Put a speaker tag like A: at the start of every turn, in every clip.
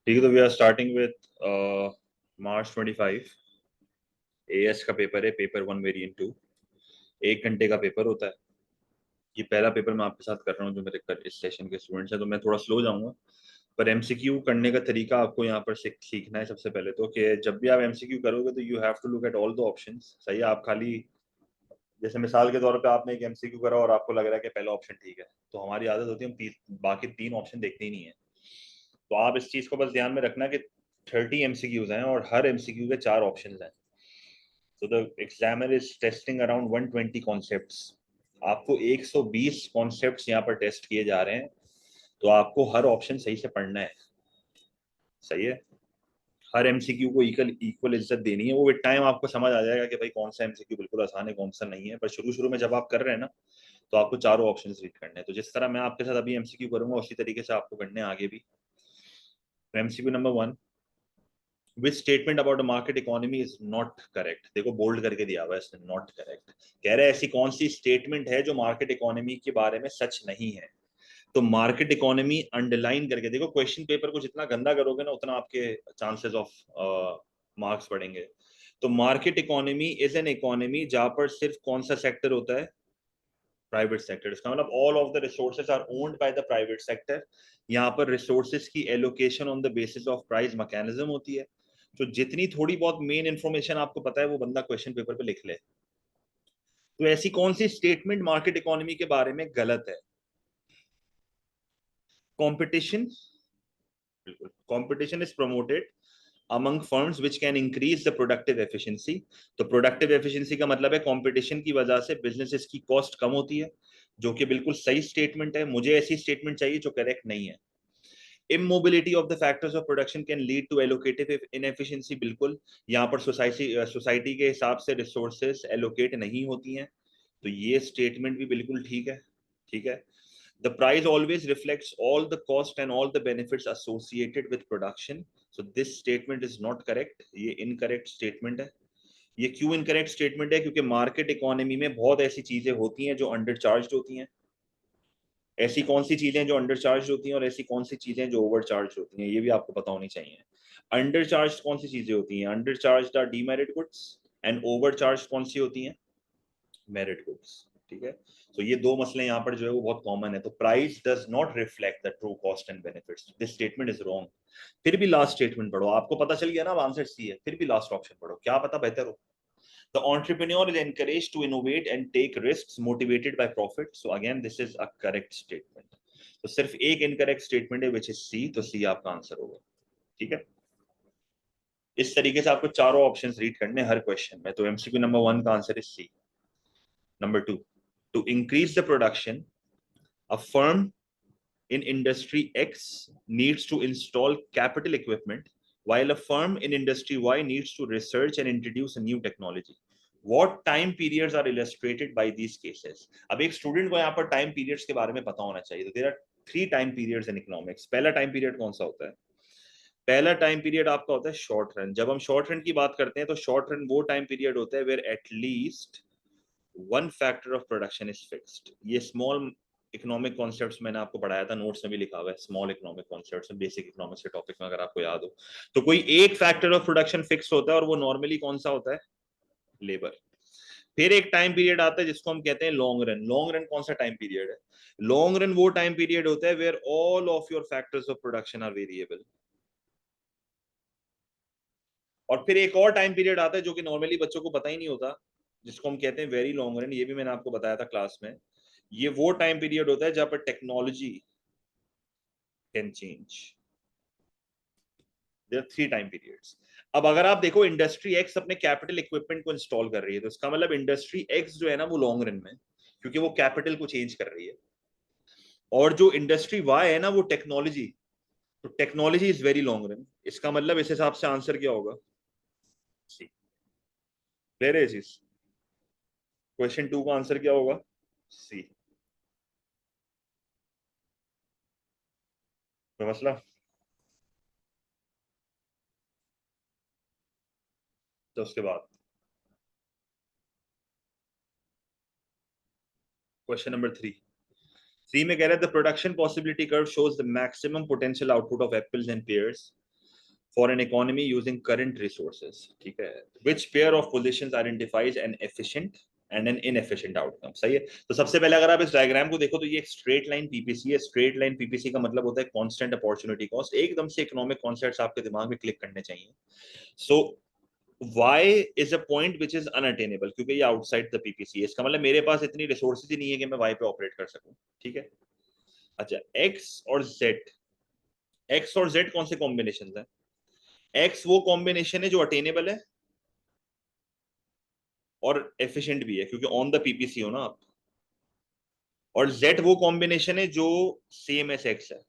A: ठीक है, तो we are starting with March 25। AS का पेपर है, पेपर 1 वेरिएंट 2। 1 घंटे का पेपर होता है। ये पहला पेपर मैं आपके साथ कर रहा हूँ जो मेरे इस सेशन के स्टूडेंट्स हैं, तो मैं थोड़ा स्लो जाऊंगा। पर एमसीक्यू करने का तरीका आपको यहाँ पर सीखना है सबसे पहले तो, कि जब भी आप एमसीक्यू करोगे तो you have to look at all the options. सही है, आप खाली जैसे मिसाल के तौर पे आपने एक एमसीक्यू करा और आपको लग रहा है कि पहला ऑप्शन ठीक है, तो हमारी आदत होती है हम बाकी 3 ऑप्शन देखते ही नहीं है। तो आप इस चीज को बस ध्यान में रखना कि 30 एमसीक्यूज हैं और हर एमसीक्यू के 4 ऑप्शन हैं। So the examiner is testing around 120 concepts। आपको 120 कॉन्सेप्ट्स यहाँ पर टेस्ट किए जा रहे हैं, तो आपको हर ऑप्शन सही से पढ़ना है। सही है, हर एमसीक्यू को इक्वल इक्वल इज्जत देनी है। वो विद टाइम आपको समझ आ जाएगा कि भाई कौन सा एमसीक्यू बिल्कुल आसान है, कौन सा नहीं है। पर शुरू शुरू में जब आप कर रहे हैं ना, तो आपको चारों ऑप्शन रीड करने हैं। तो जिस तरह मैं आपके साथ अभी एमसीक्यू करूंगा उसी तरीके से आपको करने हैं आगे भी। तो MCQ number 1, which statement about market economy is not correct. देखो बोल्ड करके दिया हुआ है इसने, नॉट करेक्ट। कह रहे हैं ऐसी कौन सी स्टेटमेंट है जो मार्केट इकोनॉमी के बारे में सच नहीं है। तो मार्केट इकोनॉमी अंडरलाइन करके देखो। क्वेश्चन पेपर को जितना गंदा करोगे ना, उतना आपके चांसेस ऑफ मार्क्स बढ़ेंगे। तो market economy is an economy जहां पर सिर्फ कौन सा सेक्टर होता है? Private sector. इसका मतलब all of the resources are owned by the private sector. यहाँ पर रिसोर्सेज की allocation on the basis of price mechanism होती है। तो जितनी थोड़ी बहुत मेन इंफॉर्मेशन आपको पता है वो बंदा क्वेश्चन पेपर पे लिख ले। तो ऐसी कौन सी स्टेटमेंट मार्केट इकोनॉमी के बारे में गलत है? कंपटीशन, बिल्कुल। Competition is promoted among firms which can increase the productive efficiency। तो प्रोडक्टिव एफिशिएंसी का मतलब है कंपटीशन की वजह से बिजनेसेस की कॉस्ट कम होती है, जो कि बिल्कुल सही स्टेटमेंट है। मुझे ऐसी स्टेटमेंट चाहिए जो करेक्ट नहीं है। immobility of the factors of production can lead to allocative inefficiency। बिल्कुल, यहाँ पर सोसाइटी के हिसाब से रिसोर्सेस एलोकेट नहीं होती हैं, तो ये स्टेटमेंट भी बिल्कुल ठीक है। ठीक है। The price always reflects all the cost and all the benefits associated with production। So this statement is not correct। ये incorrect statement है। ये क्यों इनकरेक्ट स्टेटमेंट है? क्योंकि मार्केट इकोनॉमी में बहुत ऐसी चीजें होती हैं जो अंडर चार्ज होती हैं। ऐसी कौन सी चीजें जो अंडर चार्ज होती हैं और ऐसी कौन सी चीजें जो ओवर चार्ज होती हैं, ये भी आपको पता होनी चाहिए। अंडर चार्ज कौन सी चीजें होती हैं? Under charge are demerit goods. And over charge कौन सी होती हैं? Merit goods. ठीक है। तो ये दो मसले यहाँ पर जो है वो बहुत कॉमन है। तो price does not reflect the true cost and benefits. This statement is wrong. फिर भी लास्ट स्टेटमेंट पढ़ो, आपको पता चल गया ना अब आंसर सी है, फिर भी लास्ट ऑप्शन पढ़ो, क्या पता बेहतर हो। The entrepreneur is encouraged to innovate and take risks motivated by profit। So again this is a correct statement। तो सिर्फ एक इनकरेक्ट स्टेटमेंट है which is C। तो C आपका आंसर होगा। ठीक है। इस तरीके से आपको चारों ऑप्शंस रीड करने हर क्वेश्चन में। तो एमसीक्यू नंबर 1 का answer is C। Number 2, to increase the production, a firm in industry X needs to install capital equipment while a firm in industry Y needs to research and introduce a new technology। What time periods are illustrated by these cases। अब एक student को यहाँ पर time periods के बारे में पता होना चाहिए। तो there are 3 time periods in economics. पहला टाइम पीरियड कौन सा होता है? पहला टाइम पीरियड आपका होता है शॉर्ट रन। जब हम शॉर्ट रन की बात करते हैं तो शॉर्ट रन वो टाइम पीरियड होता है where at least one factor of production is fixed. ये स्मॉल इकोनॉमिक कॉन्सेप्ट्स मैंने आपको पढ़ाया था, नोट्स में भी लिखा हुआ है। Small economic concepts basic economics के टॉपिक में अगर आपको याद हो, तो कोई एक फैक्टर ऑफ प्रोडक्शन फिक्स होता है और वो नॉर्मली कौन सा होता है? लेबर। फिर एक टाइम पीरियड आता है जिसको हम कहते हैं लॉन्ग रन। लॉन्ग रन कौन सा टाइम पीरियड है? लॉन्ग रन वो टाइम पीरियड होता है where all of your factors of production are variable. और फिर एक और टाइम पीरियड आता है जो कि नॉर्मली बच्चों को पता ही नहीं होता, जिसको हम कहते हैं वेरी लॉन्ग रन। ये भी मैंने आपको बताया था क्लास में। ये वो टाइम पीरियड होता है जहां पर technology can change. There are 3 time periods. अब अगर आप देखो इंडस्ट्री एक्स अपने कैपिटल इक्विपमेंट को इंस्टॉल कर रही है, तो इसका मतलब इंडस्ट्री एक्स जो है ना वो लॉन्ग रन में, क्योंकि वो कैपिटल को चेंज कर रही है। और जो इंडस्ट्री वाई है ना वो टेक्नोलॉजी, तो technology is very long run. इसका मतलब इस हिसाब से आंसर क्या होगा? सी। क्लियर है चीज? क्वेश्चन 2 का आंसर क्या होगा? सी। कोई मसला? तो उसके बाद क्वेश्चन नंबर 3। 3 में कह रहा है the production possibility curve shows the maximum potential output of apples and pairs. for an economy using current resources, ठीक है, which pair of positions identifies an efficient and an inefficient outcome, सही है। तो सबसे पहले अगर आप इस डायग्राम को देखो तो ये एक स्ट्रेट लाइन पीपीसी है। स्ट्रेट लाइन पीपीसी का मतलब होता है कांस्टेंट अपॉर्चुनिटी कॉस्ट। एकदम से इकोनॉमिक कॉन्सेप्ट्स आपके दिमाग में क्लिक करने चाहिए। सो y is a point which is unattainable, क्योंकि ये आउटसाइड द पीपीसी है। इसका मतलब मेरे पास इतनी रिसोर्सेज ही नहीं है कि मैं y पे ऑपरेट कर सकूं, ठीक है। अच्छा, x और z, x और z कौन से कॉम्बिनेशन है? x वो कॉम्बिनेशन है जो अटेनेबल है और एफिशिएंट भी है, क्योंकि ऑन द पीपीसी हो ना आप। और z वो कॉम्बिनेशन है जो सेम एस x है।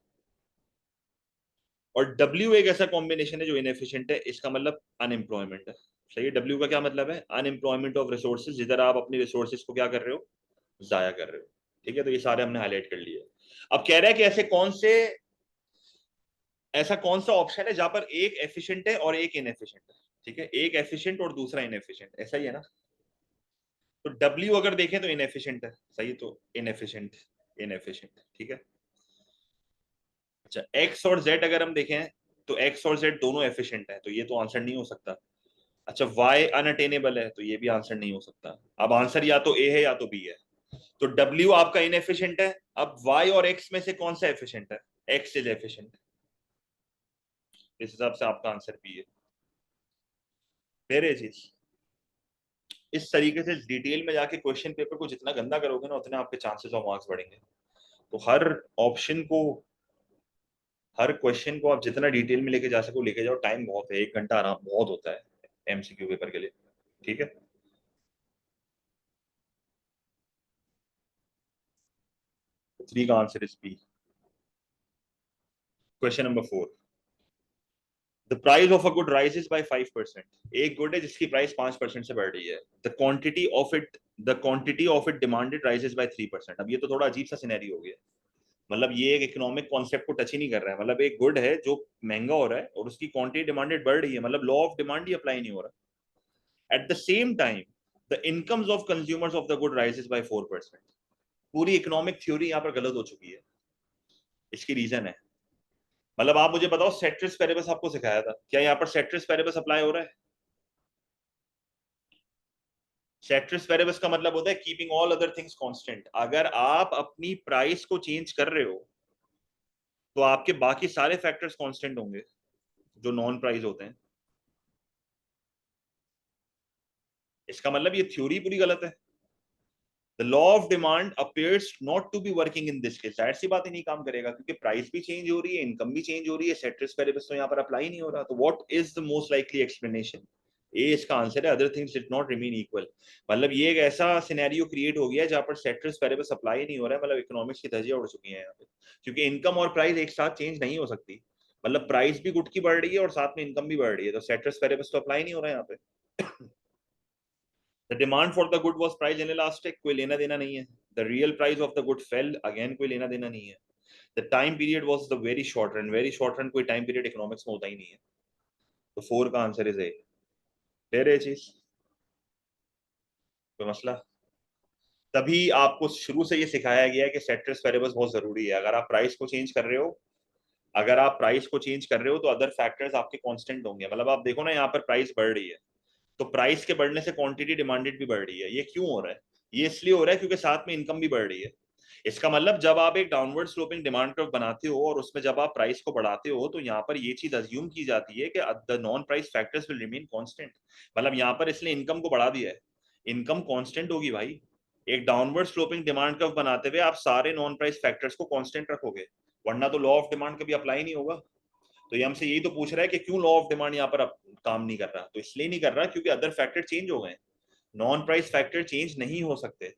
A: और w एक ऐसा कॉम्बिनेशन है जो इनएफिशिएंट है, इसका मतलब अनएम्प्लॉयमेंट है। सही है। w का क्या मतलब है? अनएम्प्लॉयमेंट ऑफ रिसोर्सेज, जिधर आप अपनी रिसोर्सेज को क्या कर रहे हो? जाया कर रहे हो, ठीक है। तो ये सारे हमने हाईलाइट कर लिए। अब कह रहा है कि ऐसा कौन सा ऑप्शन है जहां पर एक एफिशिएंट है और एक इनएफिशिएंट है, ठीक है। एक एफिशिएंट और दूसरा इनएफिशिएंट, ऐसा ही है ना। तो W अगर देखें तो इनएफिशिएंट है, सही। तो इनएफिशिएंट, इनएफिशिएंट, ठीक है। अच्छा, X और Z अगर हम देखें तो X और Z दोनों एफिशिएंट है, तो ये तो आंसर नहीं हो सकता। अच्छा, Y अनअटेनेबल है, तो ये भी आंसर नहीं हो सकता। अब आंसर या तो A है या तो B है। तो W आपका इनएफिशिएंट है। अब Y और X में से कौन सा एफिशिएंट है? X is efficient. इस हिसाब से आपका आंसर B है। मेरे चीज इस तरीके से डिटेल में जाके क्वेश्चन पेपर को जितना गंदा करोगे ना, उतने आपके चांसेस ऑफ मार्क्स बढ़ेंगे। तो हर ऑप्शन को, हर क्वेश्चन को आप जितना डिटेल में लेके जा सको लेके जाओ। टाइम बहुत है, 1 घंटा आराम बहुत होता है एमसीक्यू पेपर के लिए, ठीक है। 3 का answer is B. Question number 4, the price of a good rises by 5%। एक गुड है जिसकी प्राइस 5% से बढ़ रही है। The quantity of it demanded rises by 3%। अब ये तो थोड़ा अजीब सा सिनेरियो हो गया। मतलब ये एक इकोनॉमिक कॉन्सेप्ट को टच ही नहीं कर रहा है। मतलब एक गुड है जो महंगा हो रहा है और उसकी क्वांटिटी डिमांडेड बढ़ रही है, मतलब law of demand he apply नहीं हो रहा। At the same time the incomes of consumers of the good rises bye 4%। पूरी इकोनॉमिक थ्योरी यहाँ पर गलत हो चुकी है। इसकी रीजन है, मतलब आप मुझे बताओ, सेट्रिस पेरेबस आपको सिखाया था, क्या यहाँ पर सेट्रिस पेरेबस अप्लाई हो रहा है? सेट्रिस पेरेबस का मतलब होता है keeping all other things constant. अगर आप अपनी प्राइस को चेंज कर रहे हो तो आपके बाकी सारे फैक्टर्स कांस्टेंट होंगे जो नॉन प्राइस होते हैं। इसका मतलब ये थ्योरी पूरी गलत है। The law of demand appears not to be working in this case. जाहिर सी बात ही नहीं काम करेगा, क्योंकि प्राइस भी चेंज हो रही है, इनकम भी चेंज हो रही है, सेट्रिस पेरेबस तो यहाँ पर अप्लाई नहीं हो रहा। तो what is the most likely explanation? A इसका आंसर है, other things did not remain equal. मतलब ये एक ऐसा सिनेरियो क्रिएट हो गया है जहां पर सेट्रिस पेरेबस अप्लाई नहीं हो रहा है। मतलब इकोनॉमिक्स की धज्जियां उड़ चुकी हैं यहाँ पे, क्योंकि इनकम और प्राइस एक साथ चेंज नहीं हो सकती। मतलब प्राइस भी गुड की बढ़ रही है और साथ में इनकम भी बढ़ रही है, तो सेट्रिस पेरेबस तो अप्लाई नहीं हो रहा है यहाँ पे। The demand for the good was price inelastic, कोई लेना देना नहीं है। The real price of the good fail, again कोई लेना देना नहीं है। The time period was the very short run, very short run कोई टाइम पीरियड इकोनॉमिक्स में होता ही नहीं है। तो 4 का आंसर इज ए। फिर ये चीज कोई मसला? तभी आपको शुरू से ये सिखाया गया है कि सेट्रिस वेरिएबल्स बहुत जरूरी है। अगर आप प्राइस को चेंज कर रहे हो, अगर आप प्राइस को चेंज कर रहे हो तो अदर फैक्टर्स आपके कांस्टेंट होंगे। मतलब आप देखो ना, यहाँ पर प्राइस बढ़ रही है, तो प्राइस के बढ़ने से क्वांटिटी डिमांडेड भी बढ़ रही है। ये क्यों हो रहा है? ये इसलिए हो रहा है क्योंकि साथ में इनकम भी बढ़ रही है। इसका मतलब जब आप एक डाउनवर्ड स्लोपिंग डिमांड कर्व बनाते हो और उसमें जब आप प्राइस को बढ़ाते हो, तो यहाँ पर ये चीज अज्यूम की जाती है कि the non price factors will remain constant. मतलब यहाँ पर इसलिए इनकम को बढ़ा दिया है, इनकम कांस्टेंट होगी भाई। एक डाउनवर्ड स्लोपिंग डिमांड कर्व बनाते हुए आप सारे नॉन प्राइस फैक्टर्स को कांस्टेंट रखोगे, वरना तो लॉ ऑफ डिमांड कभी अप्लाई नहीं होगा। तो ये हमसे यही तो पूछ रहा है कि क्यों लॉ ऑफ डिमांड यहाँ पर काम नहीं कर रहा। तो इसलिए नहीं कर रहा क्योंकि अदर फैक्टर चेंज हो गए। नॉन प्राइस फैक्टर चेंज नहीं हो सकते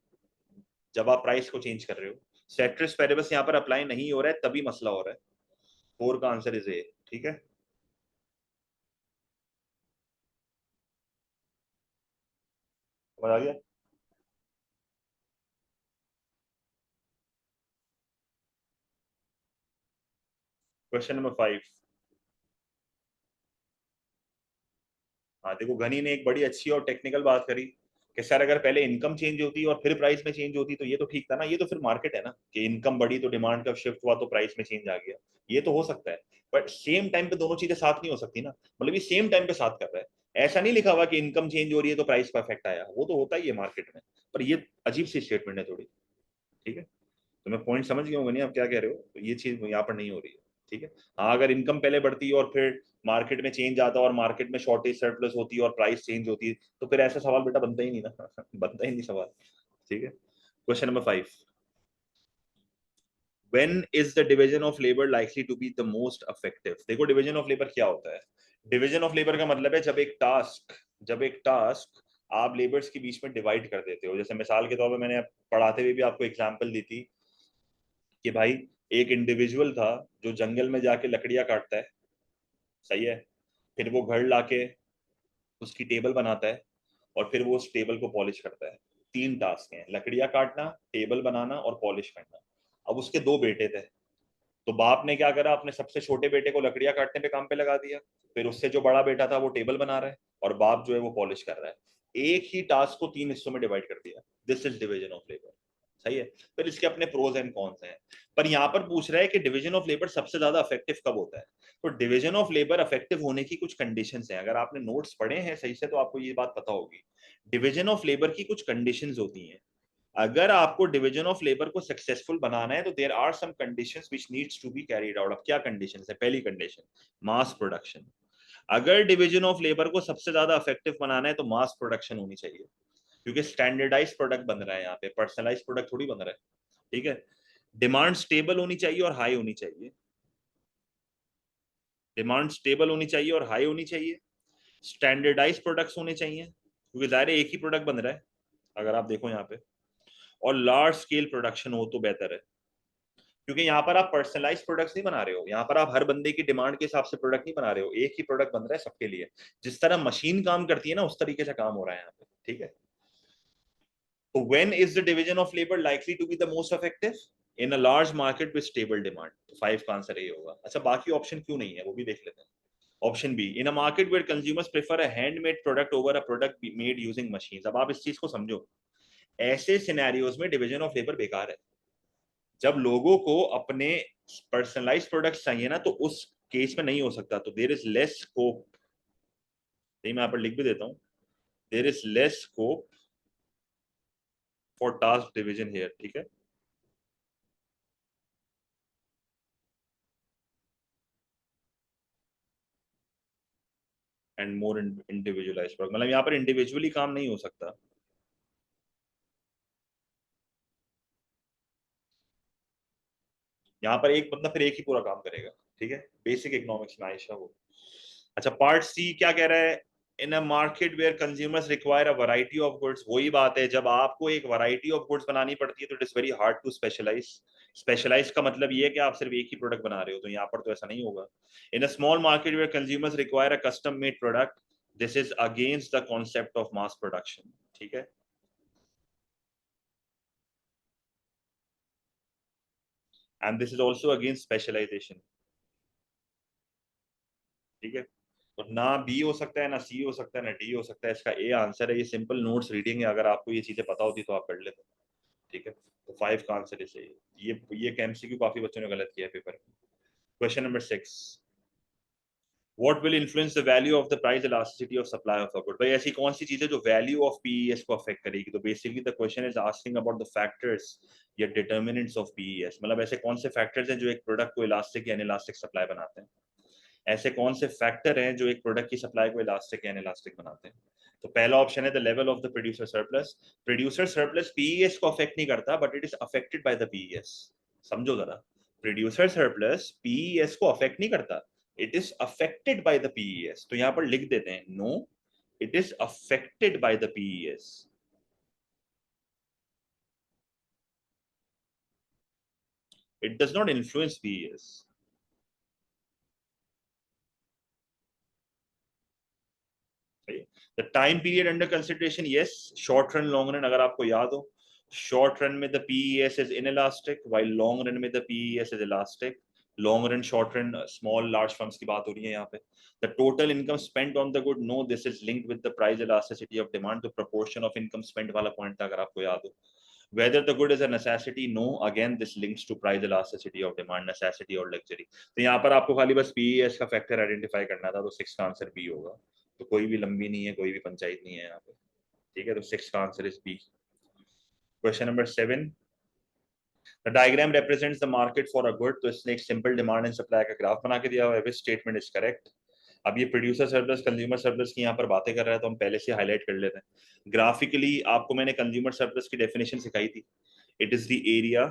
A: जब आप प्राइस को चेंज कर रहे हो। सेट्रिस पेरेबस यहाँ पर अप्लाई नहीं हो रहा है, तभी मसला हो रहा है। 4 का आंसर इज ए, ठीक है। समझ आ गया? Question number 5। हाँ देखो, घनी ने एक बड़ी अच्छी और टेक्निकल बात करी। कि सर अगर पहले इनकम चेंज होती और फिर प्राइस में चेंज होती तो ये तो ठीक था ना, ये तो फिर मार्केट है ना, कि इनकम बढ़ी तो डिमांड का शिफ्ट हुआ तो प्राइस में चेंज आ गया, ये तो हो सकता है। बट सेम टाइम पे दोनों चीजें साथ नहीं हो सकती ना, मतलब ये सेम टाइम पे साथ कर रहा है, ऐसा नहीं लिखा हुआ कि इनकम चेंज हो रही है तो प्राइस पर इफेक्ट आया, वो तो होता ही है मार्केट में, पर ये अजीब सी स्टेटमेंट है थोड़ी। ठीक है, तो मैं पॉइंट समझ गया हूँ नहीं आप क्या कह रहे हो, तो ये चीज यहाँ पर नहीं हो रही है। ठीक है, हाँ अगर इनकम पहले बढ़ती और फिर मार्केट में चेंज आता और मार्केट में शॉर्टेज सरप्लस होती और प्राइस चेंज होती तो फिर ऐसा सवाल बेटा बनता ही नहीं ना बनता ही नहीं सवाल। ठीक है, question number 5, when is the division of labor likely to be the most effective? देखो डिवीजन ऑफ लेबर क्या होता है, डिवीजन ऑफ लेबर का मतलब है जब एक टास्क आप लेबर्स के बीच में डिवाइड कर देते हो, जैसे मिसाल के तौर पर मैंने पढ़ाते हुए भी आपको एग्जांपल दी थी कि भाई एक इंडिविजुअल था जो जंगल में जाके लकड़ियां काटता है, सही है, फिर वो घर लाके उसकी टेबल बनाता है और फिर वो उस टेबल को पॉलिश करता है। 3 टास्क हैं, लकड़ियां काटना, टेबल बनाना और पॉलिश करना। अब उसके 2 बेटे थे, तो बाप ने क्या करा, अपने सबसे छोटे बेटे को लकड़ियां काटने पे काम पे लगा दिया, फिर उससे जो बड़ा बेटा था वो टेबल बना रहा है और बाप जो है वो पॉलिश कर रहा है। एक ही टास्क को 3 हिस्सों में डिवाइड कर दिया, this is division of labour. सही है, फिर इसके अपने प्रोज एंड कॉन्स हैं, पर यहाँ पर पूछ रहा है कि डिवीजन ऑफ लेबर सबसे ज्यादा इफेक्टिव कब होता है। तो डिवीजन ऑफ लेबर इफेक्टिव होने की कुछ कंडीशंस हैं, अगर आपने नोट्स पढ़े हैं सही से तो आपको ये बात पता होगी। डिवीजन ऑफ लेबर की कुछ कंडीशंस होती हैं, अगर आपको डिवीजन ऑफ लेबर को सक्सेसफुल बनाना है तो there are some conditions which needs to be carried out. अब क्या कंडीशंस है, पहली कंडीशन मास प्रोडक्शन। अगर डिवीजन ऑफ लेबर को सबसे ज्यादा इफेक्टिव बनाना है तो मास प्रोडक्शन होनी चाहिए, क्योंकि स्टैंडर्डाइज प्रोडक्ट बन रहा है, यहाँ पे पर्सनलाइज प्रोडक्ट थोड़ी बन रहा है। ठीक है, डिमांड स्टेबल होनी चाहिए और हाई होनी चाहिए, डिमांड स्टेबल होनी चाहिए और हाई होनी चाहिए, स्टैंडर्डाइज प्रोडक्ट्स होने चाहिए क्योंकि जाहिर है एक ही प्रोडक्ट बन रहा है अगर आप देखो यहाँ पे, और लार्ज स्केल प्रोडक्शन हो तो बेहतर है, क्योंकि यहाँ पर आप पर्सनलाइज प्रोडक्ट्स नहीं बना रहे हो, यहाँ पर आप हर बंदे की डिमांड के हिसाब से प्रोडक्ट नहीं बना रहे हो, एक ही प्रोडक्ट बन रहा है सबके लिए, जिस तरह मशीन काम करती है ना उस तरीके से काम हो रहा है यहाँ पे। ठीक है, तो when is the division of labour likely to be the most effective, in a large market with stable demand. तो 5 का आंसर ये होगा। अच्छा बाकी ऑप्शन क्यों नहीं है वो भी देख लेते हैं। Option B, in a market where consumers prefer a handmade product over a product made using machines. अब आप इस चीज को समझो, ऐसे सिनेरियोज में डिवीजन ऑफ लेबर बेकार है, जब लोगों को अपने पर्सनलाइज प्रोडक्ट्स चाहिए ना तो उस केस में नहीं हो सकता, तो देर इज लेस स्कोप, मैं यहाँ पर लिख भी देता हूँ, there is less scope for task division here. ठीक है, एंड मोर इंडिविजुअलाइज प्रोडक्ट, मतलब यहाँ पर इंडिविजुअली काम नहीं हो सकता। यहाँ पर एक बंदा फिर एक ही पूरा काम करेगा। ठीक है, बेसिक इकोनॉमिक्स में आयशा वो। अच्छा पार्ट सी क्या कह रहा है, in a market where consumers require a variety of goods. वही बात है, जब आपको एक वैरायटी ऑफ गुड्स बनानी पड़ती है तो it is very hard to specialise. Specialise का मतलब ये है कि आप सिर्फ एक ही प्रोडक्ट बना रहे हो, तो यहाँ पर तो ऐसा नहीं होगा। In a small market where consumers require a custom made product, this is against the concept of mass production. ठीक है, and this is also against specialisation. ठीक है, तो ना बी हो सकता है, ना सी हो सकता है, ना डी हो सकता है, इसका ए आंसर है। ये सिंपल नोट्स रीडिंग है, अगर आपको ये चीजें पता होती तो आप कर लेते। ठीक है, तो 5 का आंसर इसे, ये एमसीक्यू काफी बच्चों ने गलत किया है पेपर में। Question number 6, what will influence the value of the price elasticity of supply of a good. भाई ऐसी कौन सी चीज है जो वैल्यू ऑफ पीईएस को अफेक्ट करेगी, तो basically the question is asking about the factors या डिटर्मिनेंट्स ऑफ पीईएस, मतलब ऐसे कौन से फैक्टर्स हैं जो एक प्रोडक्ट को इलास्टिक या इनइलास्टिक सप्लाई बनाते हैं, ऐसे कौन से फैक्टर हैं जो एक प्रोडक्ट की सप्लाई को इलास्टिक या इलास्टिक बनाते हैं। तो पहला ऑप्शन है the level of the producer surplus. Producer surplus PES को अफेक्ट नहीं करता but it is affected by the PES. समझो जरा, प्रोड्यूसर सरप्लस पीईएस को अफेक्ट नहीं करता, it is affected by the PES. तो यहां पर लिख देते हैं no, it is affected by the PES, it does not influence PES. The time period under consideration, yes, short run long run, अगर आपको याद हो शॉर्ट रन में the PES is inelastic while long run में the PES is elastic. Long run, short run, small large firms की बात हो रही है यहाँ पे। The total income spent on the good, no this is linked with the price elasticity of demand, तो proportion of income spent वाला point था, अगर आपको याद हो। Whether the good is a necessity, no, again this links to price elasticity of demand, necessity और luxury। तो यहाँ पर आपको खाली बस PES का फैक्टर आइडेंटिफाई करना था, तो 6 का आंसर बी होगा। तो कोई भी लंबी नहीं है, कोई भी पंचायत नहीं है यहाँ पे, ठीक है। तो 6 का answer is B. Question number 7, the diagram represents the market for a good, तो इसने एक सिंपल डिमांड एंड सप्लाई का ग्राफ बना के दिया हुआ है, विच स्टेटमेंट इज करेक्ट। अब ये प्रोड्यूसर सरप्लस कंज्यूमर सरप्लस की यहाँ पर बातें कर रहा है, तो हम पहले से हाईलाइट कर लेते हैं। ग्राफिकली आपको मैंने कंज्यूमर सरप्लस की डेफिनेशन सिखाई थी, it is the area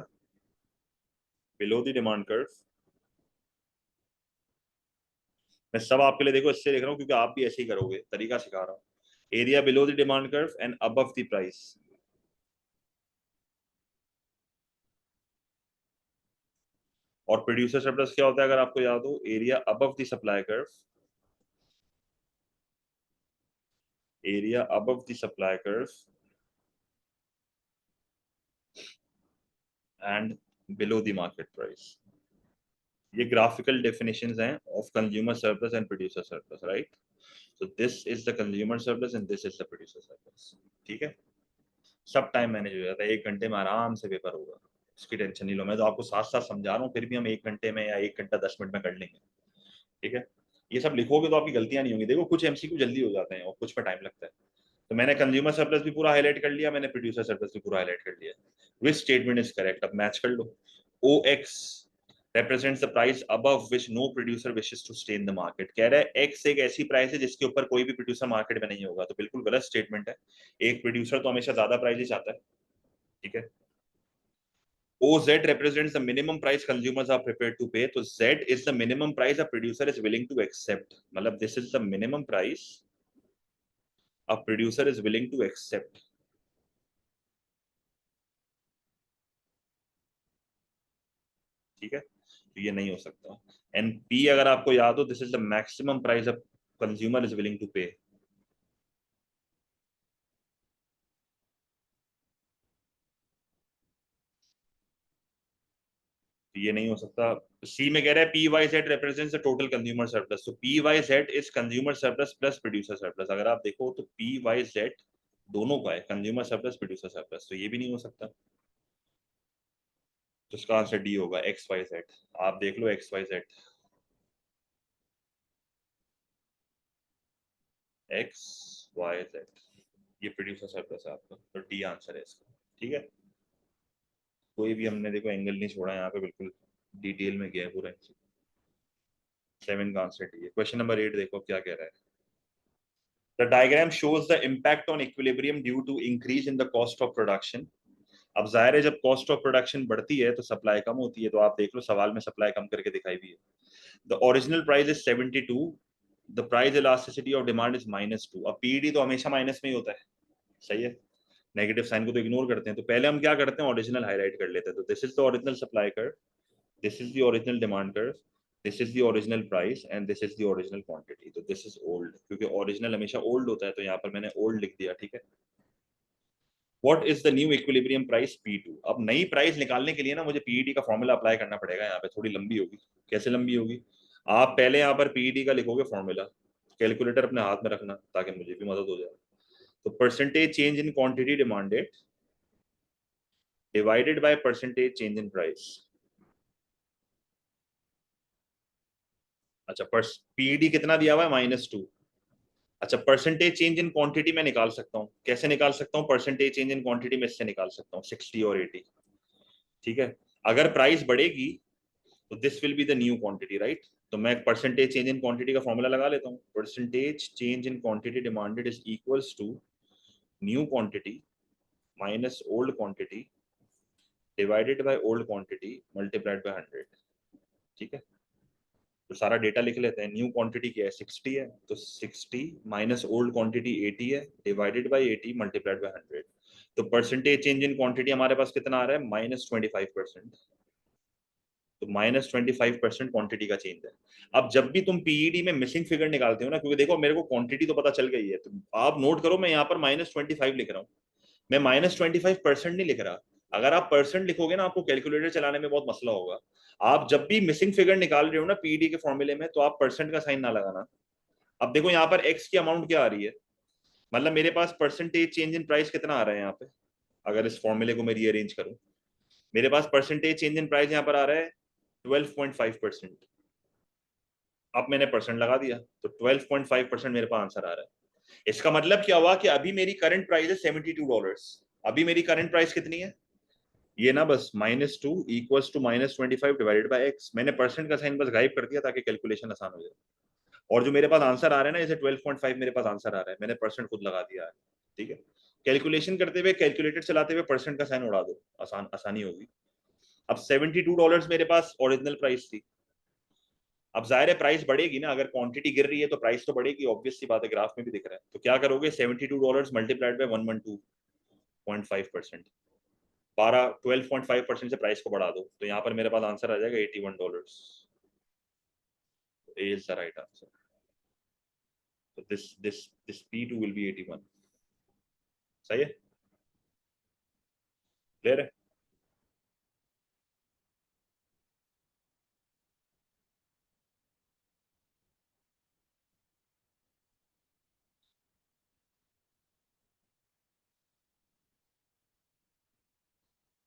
A: below the demand curve. मैं सब आपके लिए देखो इससे लिख रहा हूँ क्योंकि आप भी ऐसे ही करोगे, तरीका सिखा रहा हूँ। Area below the demand curve and above the price. और प्रोड्यूसर सरप्लस क्या होता है, अगर आपको याद हो, area above the supply curve, area above the supply curve and below the market price. ये ग्राफिकल डेफिनेशंस हैं of consumer surplus and producer surplus, right. So this is the consumer surplus and this is the producer surplus, ठीक है। सब time manage हो जाता है, 1 घंटे में आराम से पेपर होगा, इसकी टेंशन नहीं लो। मैं तो आपको साथ साथ समझा रहा हूँ, फिर भी हम 1 घंटे में या 1 घंटा 10 मिनट में कर लेंगे, ठीक है। ये सब लिखोगे तो आपकी गलतियां नहीं होंगी। देखो कुछ एमसीक्यू जल्दी हो जाते हैं और कुछ में टाइम लगता है। तो मैंने कंज्यूमर सरप्लस भी पूरा हाईलाइट कर लिया, मैंने प्रोड्यूसर सरप्लस भी पूरा हाईलाइट कर लिया। विच स्टेटमेंट इज करेक्ट, अब मैच कर लो। ओ x represents the price above which no producer wishes to stay in the market। कह रहा है x एक ऐसी प्राइस है जिसके ऊपर कोई भी प्रोड्यूसर मार्केट में नहीं होगा, तो बिल्कुल गलत स्टेटमेंट है। एक प्रोड्यूसर तो हमेशा ज्यादा प्राइस ही चाहता है, ठीक है। OZ represents the minimum price consumers are prepared to pay, तो Z is the minimum price a producer is willing to accept, मतलब this is the minimum price a producer is willing to accept, ठीक है। तो ये नहीं हो सकता। And P अगर आपको याद हो, this is the maximum price a consumer is willing to pay, तो ये नहीं हो सकता। सी में कह रहा है P Y Z represents the total consumer surplus, तो P Y Z is consumer surplus plus producer surplus. अगर आप देखो तो पी वाई जेड दोनों का है, कंज्यूमर सरप्लस प्रोड्यूसर सरप्लस, तो ये भी नहीं हो सकता। तो इसका आंसर डी होगा, एक्स वाई जेड। आप देख लो X Y Z, X Y Z, ये प्रोड्यूसर सरप्लस है आपका, तो डी आंसर है इसका, ठीक है। कोई भी हमने देखो एंगल नहीं छोड़ा यहाँ पे, बिल्कुल डिटेल में गया है पूरा। 7 का आंसर डी है। क्वेश्चन नंबर 8 देखो क्या कह रहा है। The diagram shows the impact on equilibrium due to increase in the cost of production। अब जाहिर है जब कॉस्ट ऑफ प्रोडक्शन बढ़ती है तो सप्लाई कम होती है, तो आप देख लो सवाल में सप्लाई कम करके दिखाई भी है। The original price is 72, the price elasticity of demand is -2। अब पीडी तो हमेशा माइनस में ही होता है, सही है। नेगेटिव साइन को तो इग्नोर करते हैं, तो पहले हम क्या करते हैं, ओरिजिनल हाईलाइट कर लेते हैं। तो this is the original supply curve, this is the original demand curve, this is the original price and this is the original quantity। तो this is old, क्योंकि original हमेशा old होता है, तो यहाँ पर मैंने old लिख दिया, ठीक है। What is the new equilibrium price P2। अब नई प्राइस निकालने के लिए ना मुझे पीईडी का फॉर्मूला अप्लाई करना पड़ेगा, यहाँ पे थोड़ी लंबी होगी। कैसे लंबी होगी, आप पहले यहाँ पर पीईडी का लिखोगे फॉर्मूला, कैलकुलेटर अपने हाथ में रखना ताकि मुझे भी मदद हो जाए। तो percentage change in quantity demanded divided by percentage change in price. अच्छा, पीईडी कितना दिया हुआ है, -2। अच्छा, परसेंटेज चेंज इन क्वांटिटी में निकाल सकता हूँ, कैसे निकाल सकता हूँ परसेंटेज चेंज इन क्वांटिटी में, इससे निकाल सकता हूँ 60 और 80, ठीक है। अगर प्राइस बढ़ेगी तो this will be the new quantity, right. तो मैं परसेंटेज चेंज इन क्वांटिटी का फॉर्मूला लगा लेता हूँ। Percentage change in quantity demanded is equals to new quantity minus old quantity divided by old quantity multiplied by 100, ठीक है। तो सारा डेटा लिख लेते हैं। न्यू क्वांटिटी क्या है, 60 है, तो 60 माइनस ओल्ड क्वांटिटी 80 है डिवाइडेड बाय 80 मल्टीप्लाइड बाय 100। तो परसेंटेज चेंज इन क्वांटिटी हमारे पास कितना आ रहा है, -25%। तो -25% क्वांटिटी का चेंज है। अब जब भी तुम पीईडी में मिसिंग फिगर निकालते हो ना, क्योंकि देखो मेरे को क्वांटिटी तो पता चल गई है, तो आप नोट करो मैं यहाँ पर -25 लिख रहा हूँ, मैं -25% नहीं लिख रहा। अगर आप परसेंट लिखोगे ना, आपको कैलकुलेटर चलाने में बहुत मसला होगा। आप जब भी मिसिंग फिगर निकाल रहे हो ना पीडी के फॉर्मूले में, तो आप परसेंट का साइन ना लगाना। अब देखो यहाँ पर एक्स की अमाउंट क्या आ रही है, मतलब मेरे पास परसेंटेज चेंज इन प्राइस कितना आ रहा है यहाँ पे, अगर इस फॉर्मूले को मैं रीअरेंज करूं, मेरे पास परसेंटेज चेंज इन प्राइस यहाँ पर आ रहा है 12.5%। अब मैंने परसेंट लगा दिया तो 12.5% मेरे पास आंसर आ रहा है। इसका मतलब क्या हुआ कि अभी मेरी करंट प्राइस है $72। अभी मेरी करंट प्राइस कितनी है, ये ना बस -2 equals to -25 divided by X. मैंने परसेंट का साइन बस गायब कर दिया ताकि कैलकुलेशन आसान हो जाए। और जो मेरे पास आंसर आ रहा है ना, जैसे 12.5 मेरे पास आंसर आ रहा है, मैंने परसेंट खुद लगा दिया है। ठीक है, कैलकुलेशन करते हुए, कैलकुलेटर चलाते हुए परसेंट का साइन उड़ा दो, आसानी होगी। अब $72 मेरे पास ओरिजिनल प्राइस थी। अब जाहिर है प्राइस बढ़ेगी ना, अगर क्वांटिटी गिर रही है तो प्राइस तो बढ़ेगी, ऑब्वियस सी बात है, ग्राफ में भी दिख रहा है। तो क्या करोगे, $72 मल्टीप्लाइड बाय 112.5%, 12.5% से प्राइस को बढ़ा दो, तो यहाँ पर मेरे पास आंसर आ जाएगा $81। A is the right answer. So this P2 will be 81. सही है, क्लियर है।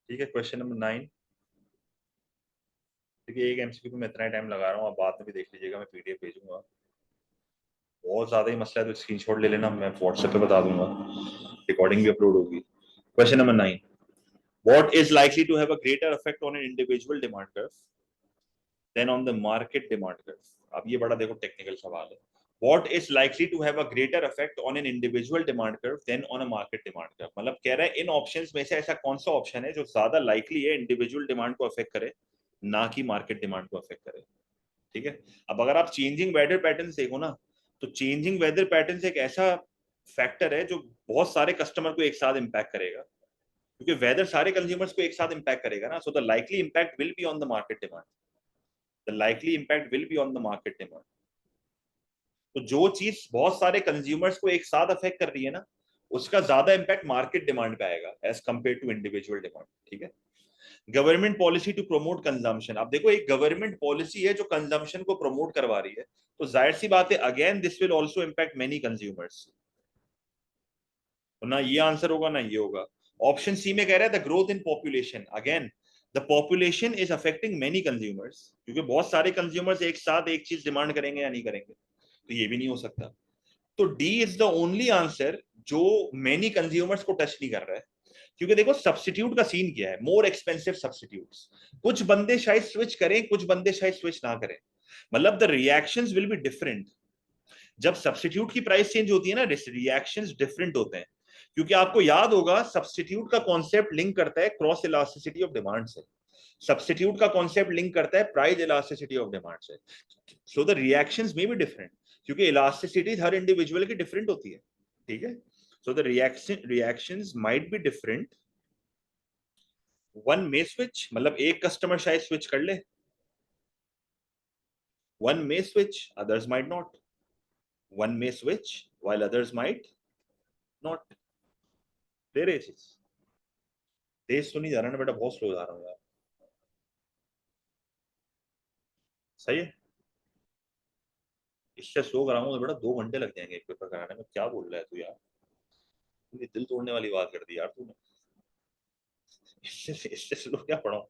A: ठीक है, क्वेश्चन नंबर 9। देखिए एक एमसीक्यू पे मैं इतना टाइम लगा रहा हूँ, आप बाद में भी देख लीजिएगा, मैं पीडीएफ भेजूंगा। बहुत ज्यादा ही मसला है तो स्क्रीनशॉट ले लेना, मैं व्हाट्सएप पे बता दूंगा, रिकॉर्डिंग भी अपलोड होगी। Question number 9, what is likely to have a greater effect on an individual demand curve than on the market demand curve? अब ये बड़ा देखो टेक्निकल सवाल है। What is likely to have a greater effect on an individual demand curve than on a market demand curve? मतलब कह रहा है इन ऑप्शंस में से ऐसा कौन सा ऑप्शन है जो ज्यादा लाइकली है इंडिविजुअल डिमांड को अफेक्ट करे, ना कि मार्केट डिमांड को अफेक्ट करे। ठीक है, अब अगर आप चेंजिंग वेदर पैटर्न देखो ना, तो चेंजिंग वेदर पैटर्न एक ऐसा फैक्टर है जो बहुत सारे कस्टमर को एक साथ इंपैक्ट करेगा, क्योंकि वेदर सारे कंज्यूमर्स को एक साथ इंपैक्ट करेगा ना। So the likely impact will be on the market demand, the likely impact will be on the market demand. तो जो चीज बहुत सारे कंज्यूमर्स को एक साथ अफेक्ट कर रही है ना, उसका ज्यादा इंपैक्ट मार्केट डिमांड पे आएगा as compare to individual demand. ठीक है, government policy to promote consumption. अब देखो एक गवर्नमेंट पॉलिसी है जो कंजम्पशन को प्रमोट करवा रही है, तो जाहिर सी बात है again this will also impact many consumers. तो ना ये आंसर होगा ना ये होगा। ऑप्शन सी में कह रहा है the growth in population, again the population is affecting many consumers, क्योंकि बहुत सारे कंज्यूमर्स एक साथ एक चीज डिमांड करेंगे या नहीं करेंगे, तो ये भी नहीं हो सकता। तो D is the only answer जो मेनी कंज्यूमर्स को टच नहीं कर रहा है। क्योंकि देखो सब्स्टिट्यूट का सीन क्या है, मोर एक्सपेंसिव सब्स्टिट्यूट्स, कुछ बंदे शायद स्विच करें, कुछ बंदे शायद स्विच ना करें, मतलब the reactions will be different. जब सब्स्टिट्यूट की प्राइस चेंज होती है ना, रिएक्शंस डिफरेंट होते हैं, क्योंकि आपको याद होगा सब्स्टिट्यूट का कॉन्सेप्ट लिंक करता है क्रॉस इलास्टिसिटी ऑफ डिमांड से, सब्स्टिट्यूट का कॉन्सेप्ट लिंक करता है प्राइस इलास्टिसिटी ऑफ डिमांड से। सो द रिएक्शंस में भी डिफरेंट, क्योंकि इलास्टिसिटी हर इंडिविजुअल की डिफरेंट होती है। ठीक है, so the reactions might be different. One may switch, मतलब एक कस्टमर शायद स्विच कर ले, one may switch others might not, one may switch while others might not। दे रहे चीज, तेज तो नहीं जा रहा ना बेटा, बहुत स्लो जा रहा हूँ यार। सही है, इससे स्लो कराऊंगा तो बेटा 2 घंटे लग जाएंगे एक पेपर कराने में, क्या बोल रहा है तू यार, तूने दिल तोड़ने वाली बात कर दी यार तूने। इससे स्लो क्या पढ़ाऊं।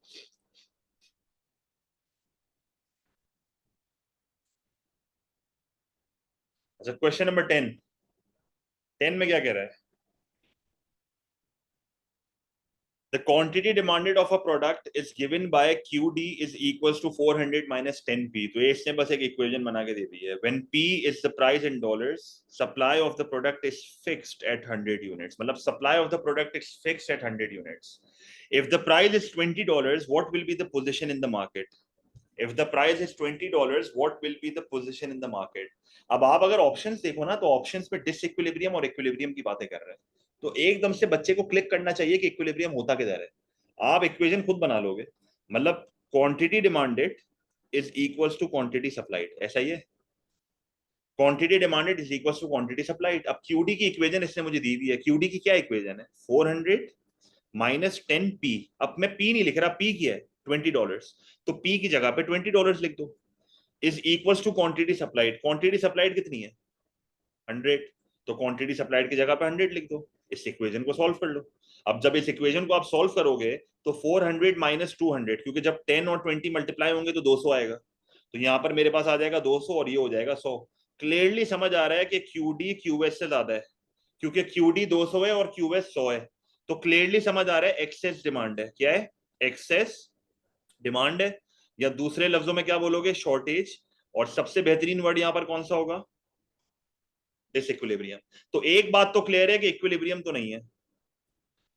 A: अच्छा क्वेश्चन नंबर 10, 10 में क्या कह रहा है, the quantity demanded of a product is given by QD is equals to 400 minus 10P। तो ये इसने बस एक इक्वेशन बना के दे दी है। When P is the price in dollars, supply of the product is fixed at 100 units, मतलब supply of the product is fixed at 100 units। If the price is $20, what will be the position in the market? If the price is $20, what will be the position in the market? अब आप अगर options देखो ना, तो options में disequilibrium और equilibrium की बातें कर रहे हैं, तो एकदम से बच्चे को क्लिक करना चाहिए कि इक्विलिब्रियम होता किधर है। आप इक्वेशन खुद बना लोगे, मतलब quantity demanded is equals to quantity supplied, ऐसा ही है। Quantity demanded is equals to quantity supplied. अब क्यूडी की इक्वेशन इसने मुझे दी हुई है, क्यूडी की क्या इक्वेशन है, 400 -10p। अब मैं p नहीं लिख रहा, p क्या है, $20, तो p की जगह पे $20 लिख दो। Is equals to quantity supplied, quantity supplied कितनी है 100, तो क्वांटिटी सप्लाइड की जगह पे 100 लिख दो। इस इक्वेशन को सॉल्व कर लो। अब जब इस इक्वेशन को आप सॉल्व करोगे तो 400 माइनस 200, क्योंकि जब 10 और 20 मल्टीप्लाई होंगे तो 200 आएगा, तो यहां पर मेरे पास आ जाएगा 200 और ये हो जाएगा 100। क्लियरली समझ आ रहा है कि क्यूडी क्यूएस से ज्यादा है, क्योंकि क्यूडी 200 है और क्यूएस 100 है। तो क्लियरली समझ आ रहा है एक्सेस डिमांड है। क्या है, एक्सेस डिमांड है, या दूसरे लफ्जों में क्या बोलोगे, शॉर्टेज। और सबसे बेहतरीन वर्ड यहां पर कौन सा होगा, डिसइक्विलिब्रियम। तो एक बात तो क्लियर है कि इक्विलिब्रियम तो नहीं है,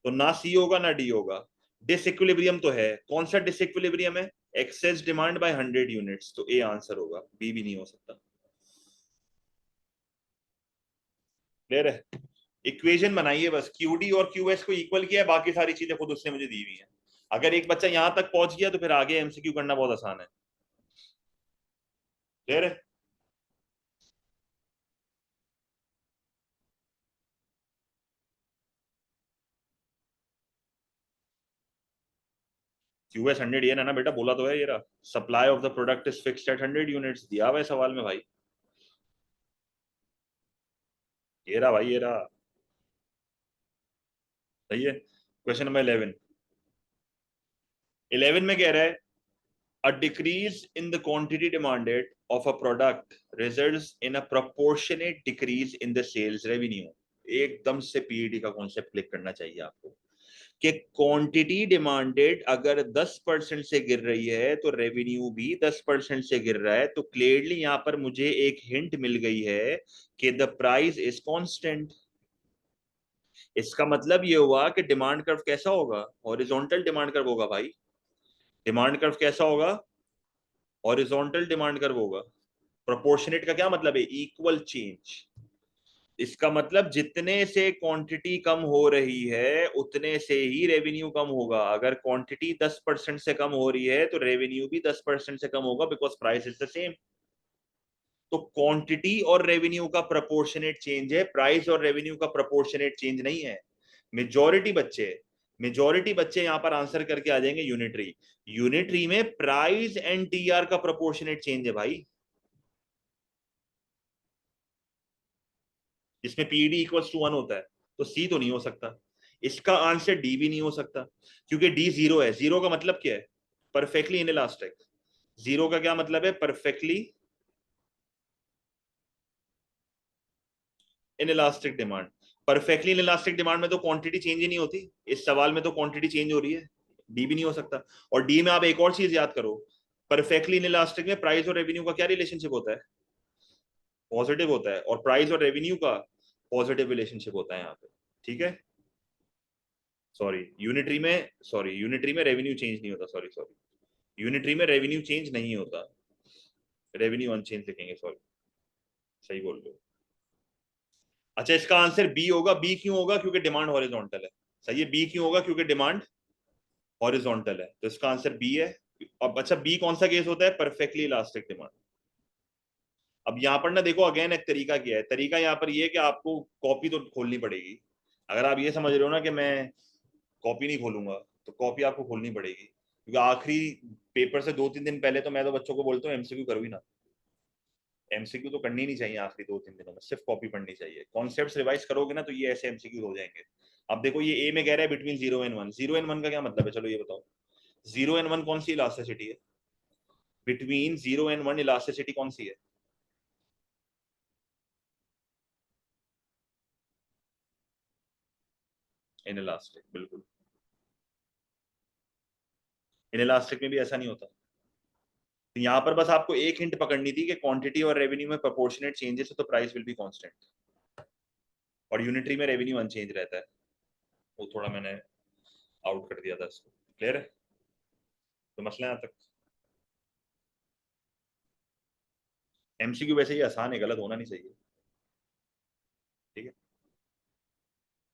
A: तो ना सी होगा ना डी होगा। डिसइक्विलिब्रियम तो है, कौन सा डिसइक्विलिब्रियम है, एक्सेस डिमांड बाय 100 यूनिट्स, तो ए आंसर होगा, बी भी नहीं हो सकता। क्लियर है, इक्वेशन बनाइए बस, क्यूडी और क्यूएस को इक्वल किया है, बाकी सारी चीजें खुद उसने मुझे दी हुई है। अगर एक बच्चा यहां तक पहुंच गया तो फिर आगे एमसीक्यू करना बहुत आसान है। क्लियर है, क्यूएस 100 ये ना बेटा, बोला तो है, ये रहा, supply of the product is fixed at 100 units, दिया हुआ है सवाल में भाई, ये रहा भाई, ये रहा। सही है, क्वेश्चन नंबर 11। 11 में कह रहा है, a decrease in the quantity demanded of a product results in a proportionate decrease in the sales revenue। एकदम से पीईडी का कॉन्सेप्ट क्लिक करना चाहिए आपको, कि क्वांटिटी डिमांडेड अगर 10% से गिर रही है तो रेवेन्यू भी 10% से गिर रहा है। तो क्लियरली यहां पर मुझे एक हिंट मिल गई है कि द प्राइस इज कांस्टेंट। इसका मतलब ये हुआ कि डिमांड कर्व कैसा होगा, हॉरिजॉन्टल डिमांड कर्व होगा भाई। डिमांड कर्व कैसा होगा, हॉरिजॉन्टल डिमांड कर्व होगा। प्रोपोर्शनेट का क्या मतलब है, इक्वल चेंज। इसका मतलब जितने से क्वांटिटी कम हो रही है उतने से ही रेवेन्यू कम होगा। अगर क्वांटिटी 10% से कम हो रही है तो रेवेन्यू भी 10% से कम होगा, because price is the same. तो क्वांटिटी और रेवेन्यू का प्रोपोर्शनेट चेंज है, प्राइस और रेवेन्यू का प्रोपोर्शनेट चेंज नहीं है। मेजॉरिटी बच्चे मेजॉरिटी बच्चे यहां पर आंसर करके आ जाएंगे यूनिटरी। यूनिटरी में प्राइस एंड टीआर का प्रोपोर्शनेट चेंज है भाई, जिसमें पीडी इक्वल्स टू 1 होता है। तो सी तो नहीं हो सकता, इसका आंसर डी भी नहीं हो सकता, क्योंकि डी जीरो है। जीरो का मतलब क्या है, परफेक्टली इनइलास्टिक। जीरो का क्या मतलब है, perfectly inelastic demand. Perfectly inelastic demand में तो क्वांटिटी चेंज ही नहीं होती, इस सवाल में तो क्वांटिटी चेंज हो रही है। डी भी नहीं हो सकता। और डी में आप एक और चीज याद करो, परफेक्टली इनइलास्टिक में प्राइस और रेवेन्यू का क्या रिलेशनशिप होता है, पॉजिटिव होता है, और प्राइस और रेवेन्यू का पॉजिटिव रिलेशनशिप होता है यहाँ पे। ठीक है, सॉरी यूनिटरी में रेवेन्यू चेंज नहीं होता, सॉरी सॉरी, यूनिटरी में रेवेन्यू चेंज नहीं होता, रेवेन्यू अनचेंज लिखेंगे, सॉरी, सही बोल रहे हो। अच्छा, इसका आंसर बी होगा। बी क्यों होगा, क्योंकि डिमांड हॉरिजॉन्टल है। सही है, बी क्यों होगा, क्योंकि डिमांड हॉरिजॉन्टल है, तो इसका आंसर बी है। अब अच्छा, बी कौन सा केस होता है, परफेक्टली इलास्टिक डिमांड। अब यहाँ पर ना देखो, अगेन एक तरीका क्या है, तरीका यहाँ पर ये है कि आपको कॉपी तो खोलनी पड़ेगी। अगर आप ये समझ रहे हो ना कि मैं कॉपी नहीं खोलूंगा, तो कॉपी आपको खोलनी पड़ेगी, क्योंकि आखिरी पेपर से 2-3 दिन पहले तो मैं तो बच्चों को बोलता हूँ एमसीक्यू करो ही ना। एमसीक्यू तो करनी नहीं चाहिए आखिरी 2-3 दिनों में, सिर्फ कॉपी पढ़नी चाहिए। कॉन्सेप्ट्स रिवाइज करोगे ना तो ये ऐसे एमसीक्यू हो जाएंगे। अब देखो, ये ए में कह रहा है बिटवीन 0 and 1। 0 and 1 का क्या मतलब है, चलो ये बताओ। 0 and 1 कौन सी इलास्टिसिटी है, बिटवीन 0 and 1 इलास्टिसिटी कौन सी है, इनइलास्टिक, बिल्कुल। इनइलास्टिक में भी ऐसा नहीं होता। तो यहाँ पर बस आपको एक हिंट पकड़नी थी कि क्वांटिटी और रेवेन्यू में प्रोपोर्शनेट चेंजेस है तो प्राइस विल बी कांस्टेंट, और यूनिटरी में रेवेन्यू अनचेंज रहता है। वो थोड़ा मैंने आउट कर दिया था इसको। क्लियर है, तो मसला यहाँ तक। एमसीक्यू वैसे ही आसान है, गलत होना नहीं चाहिए। ठीक है,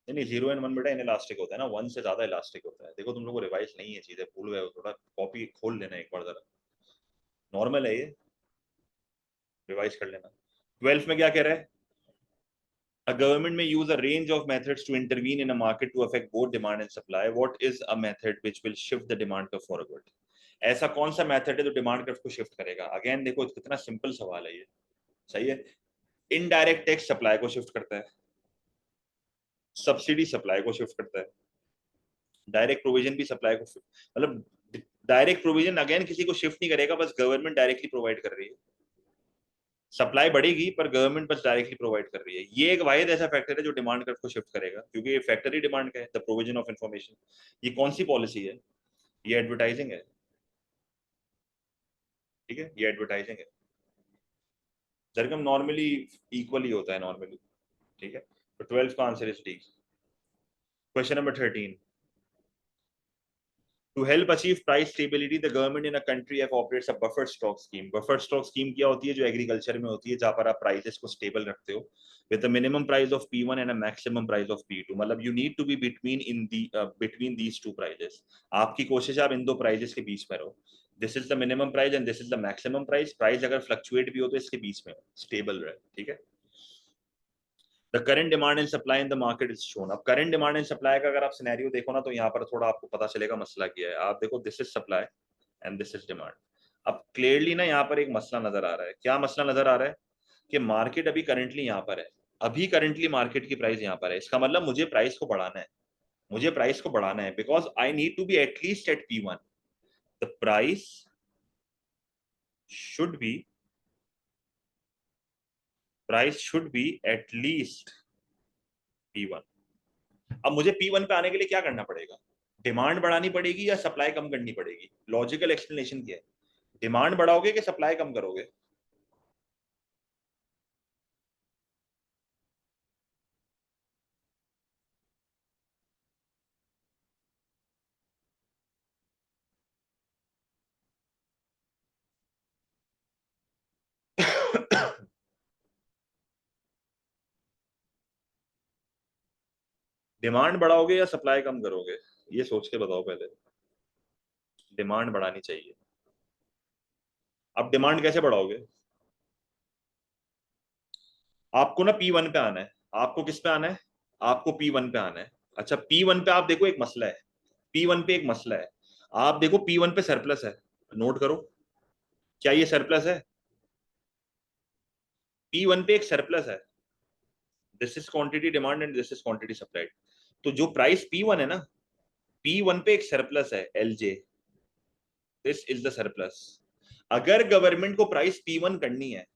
A: नहीं नहीं, 0 and 1 बेटा इनइलास्टिक होता है ना, 1 से ज्यादा इलास्टिक होता है। देखो तुम लोग को रिवाइज नहीं है चीजें, भूल गए हो, थोड़ा कॉपी खोल लेना एक बार जरा, नॉर्मल है ये, रिवाइज कर लेना। 12th में क्या कह रहा है, A government may use a range of methods to intervene in a market to affect both demand and supply. What is a method which will shift the demand curve for a good? ऐसा कौन सा method है जो demand curve को shift करेगा? Again देखो कितना simple सवाल है ये, सही है। इनडायरेक्ट टैक्स सप्लाई को शिफ्ट करता है, सब्सिडी सप्लाई को शिफ्ट करता है, डायरेक्ट प्रोविजन भी सप्लाई को मतलब डायरेक्ट प्रोविजन अगेन किसी को शिफ्ट नहीं करेगा, बस गवर्नमेंट डायरेक्टली प्रोवाइड कर रही है। सप्लाई बढ़ेगी पर गवर्नमेंट बस डायरेक्टली प्रोवाइड कर रही है। ये एक वाहिद ऐसा फैक्टर है जो डिमांड कर्व को शिफ्ट करेगा, क्योंकि ये फैक्टर ही डिमांड का है, द प्रोविजन ऑफ इंफॉर्मेशन। ये कौन सी पॉलिसी है? ये एडवर्टाइजिंग है, ठीक है, ये एडवर्टाइजिंग है। सरगम नॉर्मली इक्वली होता है नॉर्मली, ठीक है। तो 12 का answer is D. Question number 13, to help achieve price stability the government in a country have operates a buffer stock scheme. Buffer stock scheme क्या होती है? जो एग्रीकल्चर में होती है, जहां पर आप प्राइसेस को स्टेबल रखते हो with a minimum price of P1 and a maximum price of P2। मतलब you need to be between these two prices। आपकी कोशिश है आप इन दो प्राइसेस के बीच में रहो। This is the minimum price and this is the maximum price. Price अगर फ्लक्चुएट भी हो तो इसके बीच में स्टेबल रहे, ठीक है। The current demand and supply in the market is shown. अब करंट डिमांड एंड सप्लाई का अगर आप सिनेरियो देखो ना, तो यहाँ पर थोड़ा आपको पता चलेगा मसला क्या है। आप देखो, this is supply and this is demand. अब क्लियरली ना यहाँ पर एक मसला नजर आ रहा है। क्या मसला नजर आ रहा है? कि मार्केट अभी करंटली यहाँ पर है, अभी करंटली मार्केट की प्राइस यहाँ पर है। इसका मतलब मुझे प्राइस को बढ़ाना है, मुझे प्राइस को बढ़ाना है, because I need to be at least at P1। The price should be at least P1। अब मुझे P1 पे आने के लिए क्या करना पड़ेगा? डिमांड बढ़ानी पड़ेगी या सप्लाई कम करनी पड़ेगी? लॉजिकल एक्सप्लेनेशन क्या है? डिमांड बढ़ाओगे कि सप्लाई कम करोगे? डिमांड बढ़ाओगे या सप्लाई कम करोगे? ये सोच के बताओ पहले। डिमांड बढ़ानी चाहिए। अब डिमांड कैसे बढ़ाओगे? आपको ना P1 पे आना है। आपको किस पे आना है? आपको P1 पे आना है। अच्छा, P1 पे आप देखो एक मसला है, P1 पे एक मसला है। आप देखो P1 पे सरप्लस है, नोट करो। क्या ये सरप्लस है? P1 पे एक सरप्लस है। This is quantity demand and this is quantity supplied. तो जो प्राइस P1 है ना, P1 पे एक सरप्लस है, LJ। This is the surplus. अगर गवर्नमेंट को प्राइस P1 करनी है,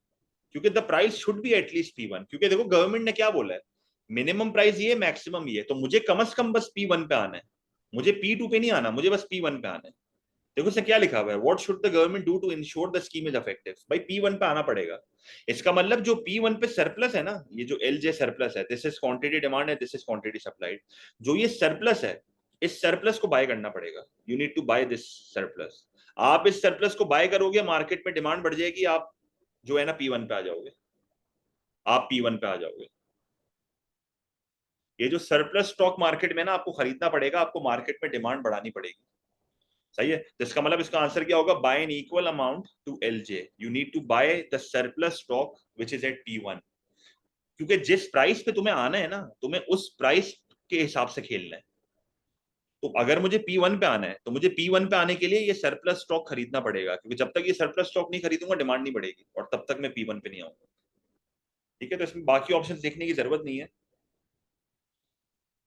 A: क्योंकि the price should be at least P1, क्योंकि देखो गवर्नमेंट ने क्या बोला है, मिनिमम प्राइस ये, मैक्सिमम ये, तो मुझे कम से कम बस P1 पे आना है, मुझे P2 पे नहीं आना, मुझे बस P1 पे आना है। देखो इसमें क्या लिखा हुआ है, what should the government do to ensure the scheme is effective. भाई P1 पे आना पड़ेगा। इसका मतलब जो P1 पे सरप्लस है ना, ये जो LJ सरप्लस है, दिस इज क्वांटिटी डिमांड है, दिस इज क्वांटिटी सप्लाइड। जो ये सरप्लस है, इस सरप्लस को बाय करना पड़ेगा। You need to buy this surplus. आप इस सरप्लस को बाय करोगे, मार्केट में डिमांड बढ़ जाएगी, आप जो है ना P1 पे आ जाओगे, आप P1 पे आ जाओगे। ये जो सरप्लस स्टॉक मार्केट में ना आपको खरीदना पड़ेगा, आपको मार्केट में डिमांड बढ़ानी पड़ेगी, सही है। जिसका मतलब इसका आंसर क्या होगा? Buy an equal amount to LJ, you need to buy the surplus stock which is at P1। क्योंकि जिस प्राइस पे तुम्हें आना है ना, तुम्हें उस प्राइस के हिसाब से खेलना है। तो अगर मुझे P1 पे आना है, तो मुझे P1 पे आने के लिए ये सरप्लस स्टॉक खरीदना पड़ेगा, क्योंकि जब तक ये सरप्लस स्टॉक नहीं खरीदूंगा डिमांड नहीं बढ़ेगी, और तब तक मैं P1 पे नहीं आऊंगा, ठीक है। तो इसमें बाकी ऑप्शन देखने की जरूरत नहीं है।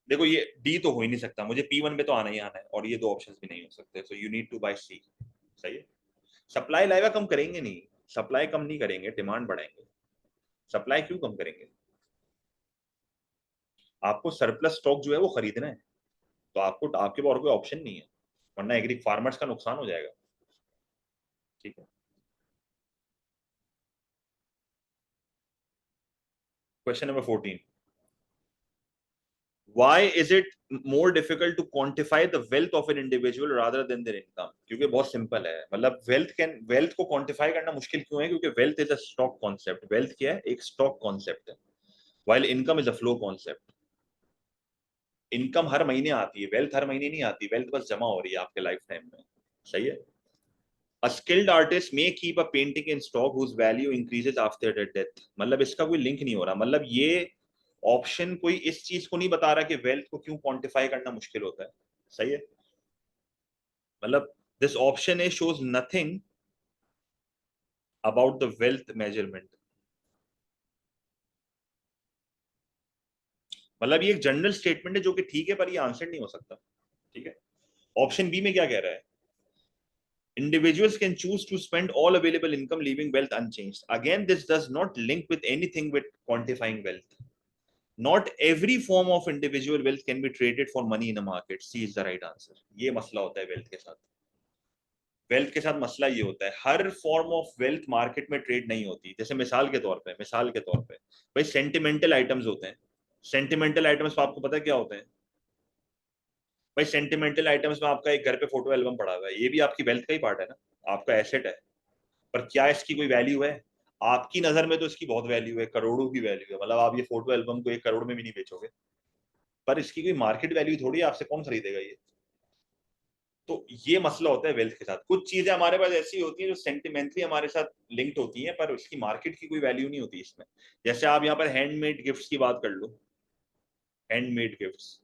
A: देखो ये डी तो हो ही नहीं सकता, मुझे P1 पे तो आना ही आना है, और ये दो ऑप्शंस भी नहीं हो सकते, so you need to buy C, सही है। सप्लाई लाएगा कम करेंगे नहीं, सप्लाई कम नहीं करेंगे, डिमांड बढ़ाएंगे। सप्लाई क्यों कम करेंगे? आपको सरप्लस स्टॉक जो है वो खरीदना है, तो आपको आपके पास और कोई ऑप्शन नहीं है, वरना एग्री फार्मर्स का नुकसान हो जाएगा, ठीक है। Question number 14, why is it more difficult to quantify the wealth of an individual rather than their income? क्योंकि बहुत सिंपल है, मतलब वेल्थ को क्वांटिफाई करना मुश्किल क्यों है? क्योंकि wealth is a stock concept. Wealth क्या है? एक स्टॉक कॉन्सेप्ट है, while income is a flow concept. Income हर महीने आती है, वेल्थ हर महीने नहीं आती, वेल्थ बस जमा हो रही है आपके लाइफ टाइम में, सही है। A skilled artist may keep a painting in stock whose value increases after their death। मतलब इसका कोई लिंक नहीं हो रहा, मतलब ये ऑप्शन कोई इस चीज को नहीं बता रहा कि वेल्थ को क्यों क्वांटिफाई करना मुश्किल होता है, सही है। मतलब this option A shows nothing about the wealth measurement. मतलब ये एक जनरल स्टेटमेंट है जो कि ठीक है, पर ये आंसर नहीं हो सकता, ठीक है। ऑप्शन बी में क्या कह रहा है, individuals can choose to spend all available income leaving wealth unchanged. Again, this does not link with anything with quantifying wealth. Not every form of individual wealth can be traded for money in a market. C is the right answer. ये मसला होता है wealth के साथ। Wealth के साथ मसला ये होता है, हर फॉर्म ऑफ वेल्थ मार्केट में ट्रेड नहीं होती। जैसे मिसाल के तौर पे भाई सेंटिमेंटल आइटम्स होते हैं। सेंटिमेंटल आइटम्स आपको पता है क्या होते हैं? भाई सेंटिमेंटल आइटम्स में आपका एक घर पे फोटो एल्बम पड़ा हुआ है, ये भी आपकी वेल्थ का ही पार्ट है ना, आपका एसेट है। पर क्या इसकी कोई वैल्यू है? आपकी नजर में तो इसकी बहुत वैल्यू है, करोड़ों की वैल्यू है। मतलब आप ये फोटो एल्बम को 1 करोड़ में भी नहीं बेचोगे, पर इसकी कोई मार्केट वैल्यू थोड़ी है, आपसे कौन खरीदेगा ये? तो ये मसला होता है वेल्थ के साथ। कुछ चीजें हमारे पास ऐसी होती हैं जो सेंटिमेंटली हमारे साथ लिंक्ड होती हैं, पर उसकी मार्केट की कोई वैल्यू नहीं होती इसमें। जैसे आप यहाँ पर हैंडमेड गिफ्ट्स की बात कर लो, हैंडमेड गिफ्ट्स।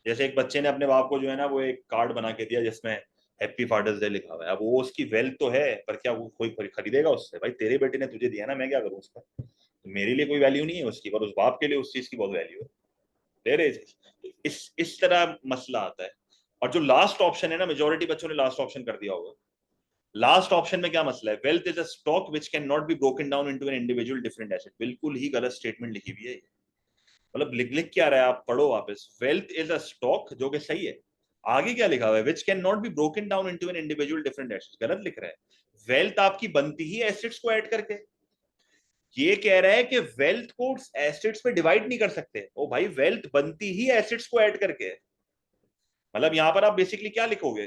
A: जैसे एक बच्चे ने अपने बाप को जो है ना वो एक कार्ड बना के दिया जिसमें हैप्पी फादर्स डे लिखा हुआ है। अब वो उसकी वेल्थ तो है, पर क्या वो कोई खरीदेगा उससे? भाई तेरे बेटे ने तुझे दिया ना, मैं क्या करूँ उसका? तो मेरे लिए कोई वैल्यू नहीं है उसकी, पर उस बाप के लिए उस चीज की बहुत वैल्यू है। तेरे इस तरह मसला आता है। और जो लास्ट ऑप्शन है ना, मेजोरिटी बच्चों ने लास्ट ऑप्शन कर दिया होगा। लास्ट ऑप्शन में क्या मसला है, wealth is a stock which can not be broken down into an individual different asset. बिल्कुल ही गलत स्टेटमेंट लिखी हुई है। मतलब लिख लिख क्या रहा है, आप पढ़ो वापस। वेल्थ इज अ स्टॉक, जो कि सही है। आगे क्या लिखा हुआ है, which can not be broken down into an individual different assets, गलत लिख रहा है। वेल्थ आपकी बनती ही एसेट्स को ऐड करके। ये कह रहा है कि वेल्थ को एसेट्स में डिवाइड नहीं कर सकते। ओ भाई, वेल्थ बनती ही एसेट्स को ऐड करके। मतलब यहां पर आप बेसिकली क्या लिखोगे,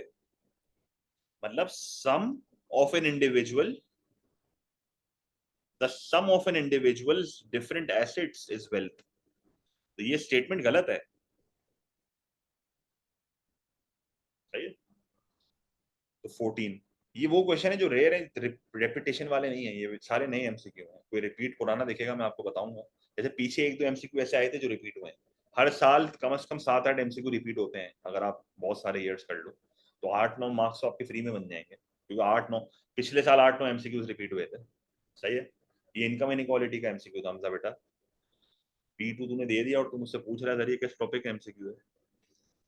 A: मतलब sum of an individual, the sum of an individuals different assets is wealth. तो ये स्टेटमेंट गलत है, सही है। तो 14, ये वो क्वेश्चन है जो रेयर है, रेपिटेशन वाले नहीं है, ये सारे नए एमसीक्यू हैं। कोई रिपीट पुराना दिखेगा मैं आपको बताऊंगा। जैसे पीछे 1-2 एमसीक्यू ऐसे आए थे जो रिपीट हुए हैं। हर साल कम से कम 7-8 एमसीक्यू रिपीट होते हैं, अगर आप बहुत सारे ईयर्स कर लो तो 8-9 मार्क्स तो आपके फ्री में बन जाएंगे, क्योंकि 8-9 पिछले साल 8-9 एमसीक्यू रिपीट हुए थे, सही है। ये इनकम इनइक्वालिटी का एमसीक्यू था हमजा बेटा। P2 तूने दे दिया और तुम मुझसे पूछ रहा है सर ये किस टॉपिक का एमसीक्यू है।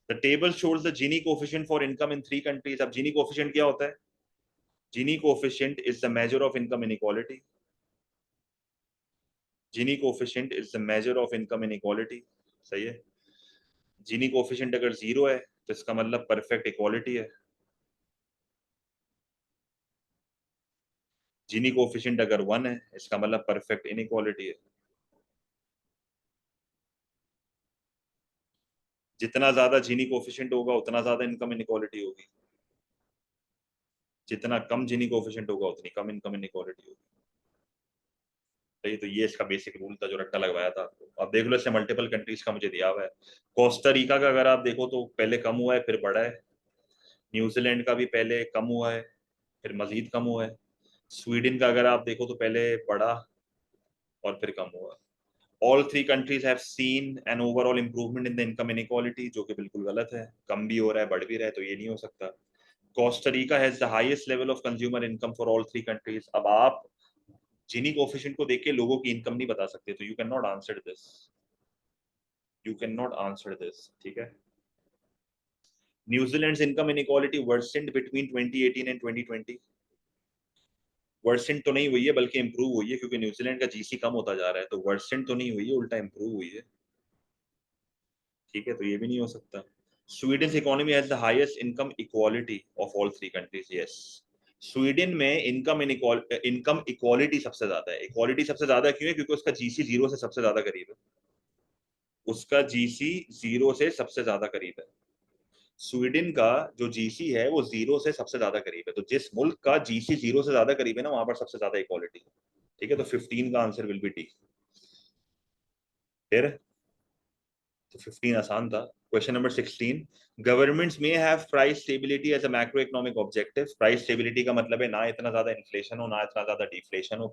A: The table shows the Gini coefficient for income in 3 countries. अब जीनी कोएफिशिएंट क्या होता है? Gini coefficient is the measure of income inequality. Gini coefficient is the measure of income inequality. सही है। Gini coefficient अगर 0 है तो इसका मतलब परफेक्ट इक्वालिटी है। Gini coefficient अगर 1 है इसका मतलब परफेक्ट इनइक्वालिटी है। जितना ज्यादा Gini coefficient होगा उतना ज्यादा इनकम इनइक्वालिटी होगी, जितना कम Gini coefficient होगा उतनी कम इनकम इनइक्वालिटी होगी। सही, तो ये इसका बेसिक रूल था जो रट्टा लगवाया था आपको। अब देख लो, इससे मल्टीपल कंट्रीज का मुझे दिया हुआ है। कोस्टा रिका का अगर आप देखो तो पहले कम हुआ है फिर बढ़ा है। न्यूजीलैंड का भी पहले कम हुआ है फिर मजीद कम हुआ है। स्वीडन का अगर आप देखो तो पहले बढ़ा और फिर कम हुआ। All 3 countries have seen an overall improvement in the income inequality, जो कि बिल्कुल गलत है। कम भी हो रहा है बढ़ भी रहा है, तो ये नहीं हो सकता। Costa Rica has the highest level of consumer income for all 3 countries. अब आप जिनी कोफिशिएंट को देख के लोगों की इनकम नहीं बता सकते, तो you can not answer this, you can not answer this, ठीक है। New Zealand's income inequality worsened between 2018 and 2020। Worsened तो नहीं हुई है बल्कि इंप्रूव हुई है, क्योंकि न्यूजीलैंड का जीसी कम होता जा रहा है। तो वर्सेंट तो नहीं हुई है, उल्टा इंप्रूव हुई है, ठीक है। तो ये भी नहीं हो सकता। Sweden economy has the highest income equality of all 3 countries. Yes, Sweden में इनकम इक्वालिटी सबसे ज्यादा है। इक्वालिटी सबसे ज्यादा क्यों है? क्योंकि उसका जीसी 0 से सबसे ज्यादा करीब है। उसका जीसी 0 से सबसे ज्यादा करीब है। स्वीडन का जो जीसी है वो 0 से सबसे ज्यादा करीब है। तो जिस मुल्क का जीसी 0 से ज्यादा करीब है ना, वहां पर सबसे ज्यादा इक्वालिटी है, ठीक है। तो 15 का आंसर विल बी डी। फिर तो 15 आसान था। Question number 16, governments may have price stability as a macro economic objective. Price stability का मतलब है ना इतना ज्यादा इन्फ्लेशन हो ना इतना ज्यादा डिफ्लेशन हो,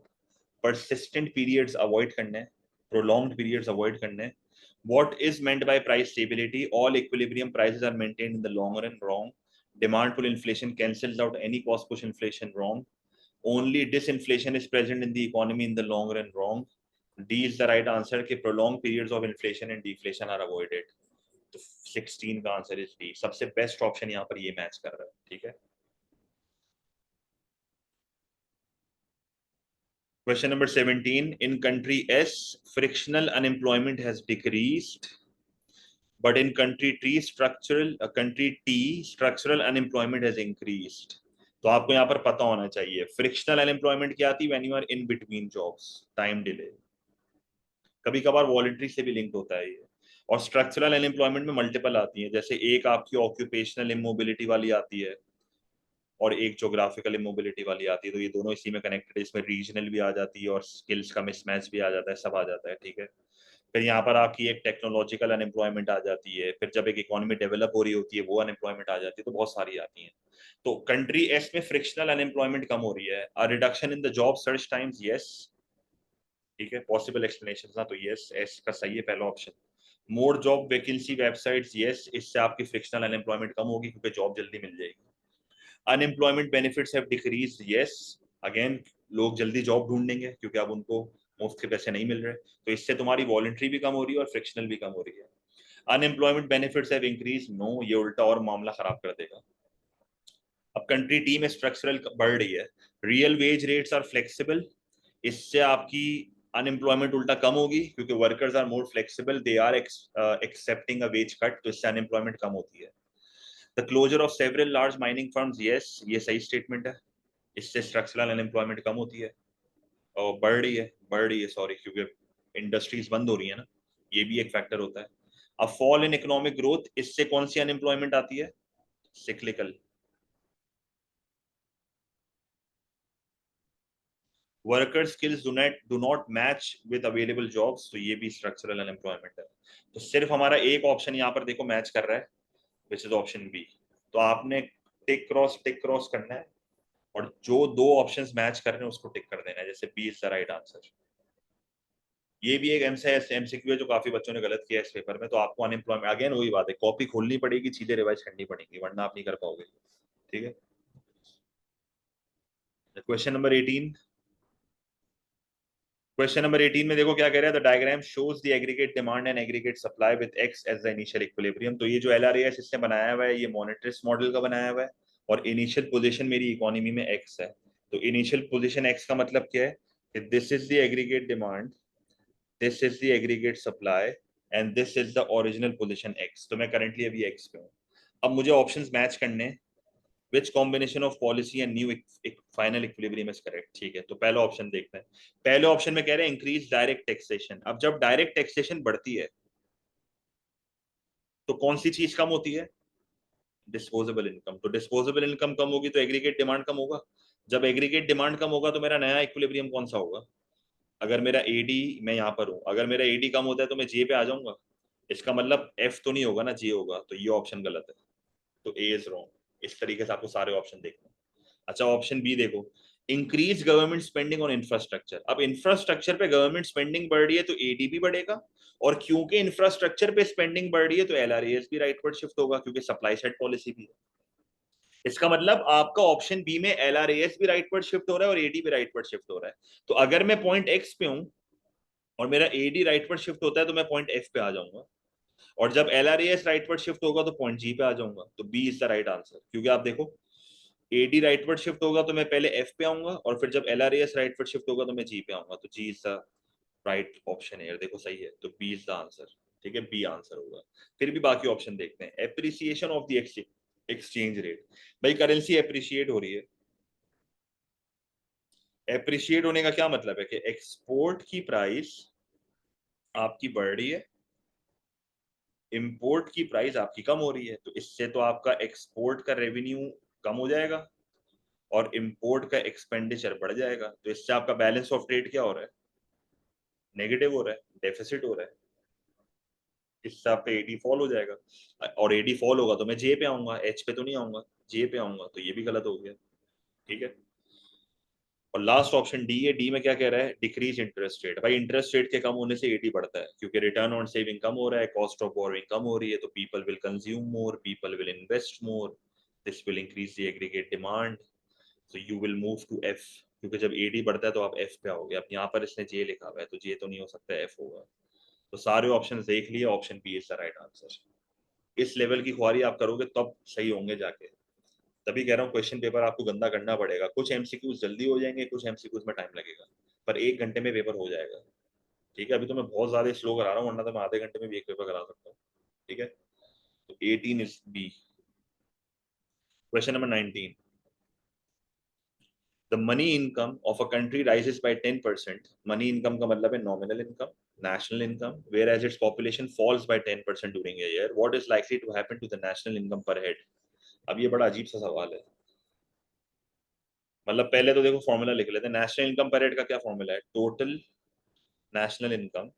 A: परसिस्टेंट पीरियड्स अवॉइड करने हैं। प्रोलॉन्ग्ड पीरियड्स अवॉइड करने हैं। What is meant by price stability? All equilibrium prices are maintained in the long run. Wrong. Demand pull inflation cancels out any cost push inflation. Wrong. Only disinflation is present in the economy in the long run. Wrong. D is the right answer कि prolonged periods of inflation and deflation are avoided. तो 16 का answer is D, सबसे best option यहाँ पर ये match कर रहा है। ठीक है, question number 17, in country S frictional unemployment has decreased but in country T structural unemployment has increased. तो आपको यहाँ पर पता होना चाहिए फ्रिक्शनल अनएम्प्लॉयमेंट क्या आती है, when you are in between jobs, time delay, कभी कभार वॉलंटरी से भी लिंक होता है ये। और स्ट्रक्चरल अनएम्प्लॉयमेंट में मल्टीपल आती है, जैसे एक आपकी ऑक्यूपेशनल इमोबिलिटी वाली आती है और एक जोग्राफिकल इमोबिलिटी वाली आती है, तो ये दोनों इसी में कनेक्टेड है। इसमें रीजनल भी आ जाती है और स्किल्स का मिसमैच भी आ जाता है, सब आ जाता है। ठीक है, फिर यहाँ पर आपकी एक टेक्नोलॉजिकल अनएम्प्लॉयमेंट आ जाती है, फिर जब एक इकोनॉमी डेवलप हो रही होती है वो अनएम्प्लॉयमेंट आ जाती है, तो बहुत सारी आती हैं। तो कंट्री एस में फ्रिक्शनल अनएम्प्लॉयमेंट कम हो रही है, a reduction in the job search times, yes. ठीक है, पॉसिबल एक्सप्लेनेशन ना, तो यस एस का सही है पहला option. More job vacancy websites, yes, इससे आपकी फ्रिक्शनल अनएम्प्लॉयमेंट कम होगी क्योंकि जॉब जल्दी मिल जाएगी। Unemployment benefits have decrease, yes, again लोग जल्दी जॉब ढूंढेंगे क्योंकि अब उनको मुफ्त के पैसे नहीं मिल रहे, तो इससे तुम्हारी वॉलंटरी भी कम हो रही है और फ्रिक्शनल भी कम हो रही है। Unemployment benefits have increase, no, ये उल्टा और मामला खराब कर देगा। अब कंट्री टी में स्ट्रक्चरल बढ़ रही है, real wage rates are flexible, इससे आपकी अनएम्प्लॉयमेंट उल्टा कम होगी क्योंकि workers are more flexible, they are accepting a wage cut, तो इससे अनएम्प्लॉयमेंट कम होती है। The closure of several large mining firms, yes, ये सही स्टेटमेंट है, इससे स्ट्रक्चरल अनएम्प्लॉयमेंट कम होती है और बढ़ रही है सॉरी, क्योंकि इंडस्ट्रीज बंद हो रही है ना, ये भी एक फैक्टर होता है। अब फॉल इन इकोनॉमिक ग्रोथ, इससे कौन सी अनएम्प्लॉयमेंट आती है, cyclical. Worker skills do not match with available jobs, तो ये भी स्ट्रक्चरल अनएम्प्लॉयमेंट है। तो सिर्फ हमारा एक ऑप्शन यहाँ पर देखो मैच कर रहा है, विच इज ऑप्शन बी। तो आपने टिक क्रॉस करना है और जो दो ऑप्शंस मैच कर रहे हैं उसको टिक कर देना है, जैसे B is the right answer. ये भी एक एमसीक्यू है जो काफी बच्चों ने गलत किया इस पेपर में, तो आपको अनएम्प्लॉयमेंट, अगेन वही बात है, कॉपी खोलनी पड़ेगी, चीजें रिवाइज करनी पड़ेगी, वरना आप नहीं कर पाओगे। ठीक है, क्वेश्चन नंबर 18, क्वेश्चन नंबर 18 में देखो क्या कह रहा है, the diagram shows the aggregate demand and aggregate supply with X as the initial equilibrium. तो ये जो एलआरएएस इसने बनाया हुआ है ये मॉनेटरिस्ट मॉडल का बनाया हुआ है और इनिशियल पोजीशन मेरी इकोनॉमी में एक्स है। तो इनिशियल पोजीशन एक्स का मतलब क्या है कि this is the aggregate demand, this is the aggregate supply and this is the original position x. तो मैं करंटली अभी एक्स पे हूँ। अब मुझे ऑप्शंस मैच करने हैं, which combination of policy and new final equilibrium is correct। ठीक है, तो पहला ऑप्शन देखते हैं। पहले ऑप्शन में कह रहे हैं इंक्रीज डायरेक्ट टैक्सेशन। अब जब डायरेक्ट टैक्सेशन बढ़ती है तो कौन सी चीज कम होती है, डिस्पोजेबल इनकम। तो डिस्पोजेबल इनकम कम होगी तो एग्रीगेट डिमांड कम होगा। जब एग्रीगेट डिमांड कम होगा तो मेरा नया इक्विलिब्रियम कौन सा होगा, अगर मेरा एडी, मैं यहाँ पर हूँ, अगर मेरा एडी कम होता है तो मैं जे पे आ जाऊंगा, इसका मतलब एफ तो नहीं होगा ना, जे होगा, तो ये ऑप्शन गलत है, तो ए इज रॉन्ग। इस तरीके से आपको सारे ऑप्शन देखने हैं। अच्छा, ऑप्शन बी देखो, increase government spending on infrastructure. अब इंफ्रास्ट्रक्चर पे गवर्नमेंट स्पेंडिंग बढ़ रही है तो एडीबी बढ़ेगा, और क्योंकि इंफ्रास्ट्रक्चर पे स्पेंडिंग बढ़ रही है तो एलआरएएस भी राइटवर्ड शिफ्ट होगा क्योंकि सप्लाई साइड पॉलिसी भी है। इसका मतलब आपका ऑप्शन बी में एलआरएएस भी राइटवर्ड शिफ्ट हो रहा है और एडी भी राइटवर्ड शिफ्ट हो रहा है। तो अगर मैं पॉइंट एक्स पे हूं और मेरा एडी राइटवर्ड शिफ्ट होता है तो मैं पॉइंट एफ पे आ जाऊंगा, और जब एलआरएएस राइटवर्ड शिफ्ट होगा तो पॉइंट जी पे आ जाऊंगा। तो B is the right answer, क्योंकि आप देखो एडी राइटवर्ड शिफ्ट होगा तो मैं पहले एफ पे आऊंगा और फिर जब एलआरएएस राइटवर्ड शिफ्ट होगा तो मैं जी पे आऊंगा, तो जी इज द राइट ऑप्शन है। देखो सही है, तो बी इज द आंसर। ठीक है, बी आंसर होगा। फिर भी बाकी ऑप्शन देखते हैं। Appreciation of the exchange rate, भाई करेंसी एप्रिशिएट हो रही है। एप्रिशिएट होने का क्या मतलब है कि एक्सपोर्ट की प्राइस आपकी बढ़ रही है, इंपोर्ट की प्राइस आपकी कम हो रही है, तो इससे तो आपका एक्सपोर्ट का रेवेन्यू कम हो जाएगा और इंपोर्ट का एक्सपेंडिचर बढ़ जाएगा, तो इससे आपका बैलेंस ऑफ ट्रेड क्या हो रहा है, नेगेटिव हो रहा है, डेफिसिट हो रहा है। इससे आपका एडी फॉल हो जाएगा, और एडी फॉल होगा तो मैं जे पे आऊंगा, एच पे तो नहीं आऊंगा, जे पे आऊंगा, तो ये भी गलत हो गया। ठीक है, और लास्ट ऑप्शन डी है, डी में क्या कह रहा है, डिक्रीज इंटरेस्ट रेट। भाई इंटरेस्ट रेट के कम होने से एडी बढ़ता है, क्योंकि रिटर्न ऑन सेविंग कम हो रहा है, कॉस्ट ऑफ बोरोइंग कम हो रही है, तो people will consume more, people will invest more, this will increase the aggregate demand, so you will move to F. क्योंकि जब एडी बढ़ता है तो आप एफ पे आओगे। अब यहाँ पर इसने जे लिखा हुआ है, तो जे तो नहीं हो सकता, एफ होगा। तो सारे ऑप्शन देख लिए, option B is the right answer. इस लेवल की ख्वारी आप करोगे तब सही होंगे जाके। तभी कह रहा हूँ क्वेश्चन पेपर आपको गंदा करना पड़ेगा। कुछ एमसीक्यूज जल्दी हो जाएंगे, कुछ एमसीक्यूज में टाइम लगेगा, पर 1 घंटे में पेपर हो जाएगा। ठीक है, अभी तो मैं बहुत ज्यादा स्लो करा रहा हूँ, वरना तो मैं आधे घंटे में भी एक पेपर करा सकता हूँ। ठीक है, तो 18 is B. Question number 19, the money income of a country rises by 10%। Money income का मतलब है nominal income, national income, whereas its population falls by 10% during a year, what is likely to happen to the national income per head. अब ये बड़ा अजीब सा सवाल है। मतलब पहले तो देखो फॉर्मूला लिख लेते हैं। नेशनल इनकम पर हेड का क्या फॉर्मूला है, total national income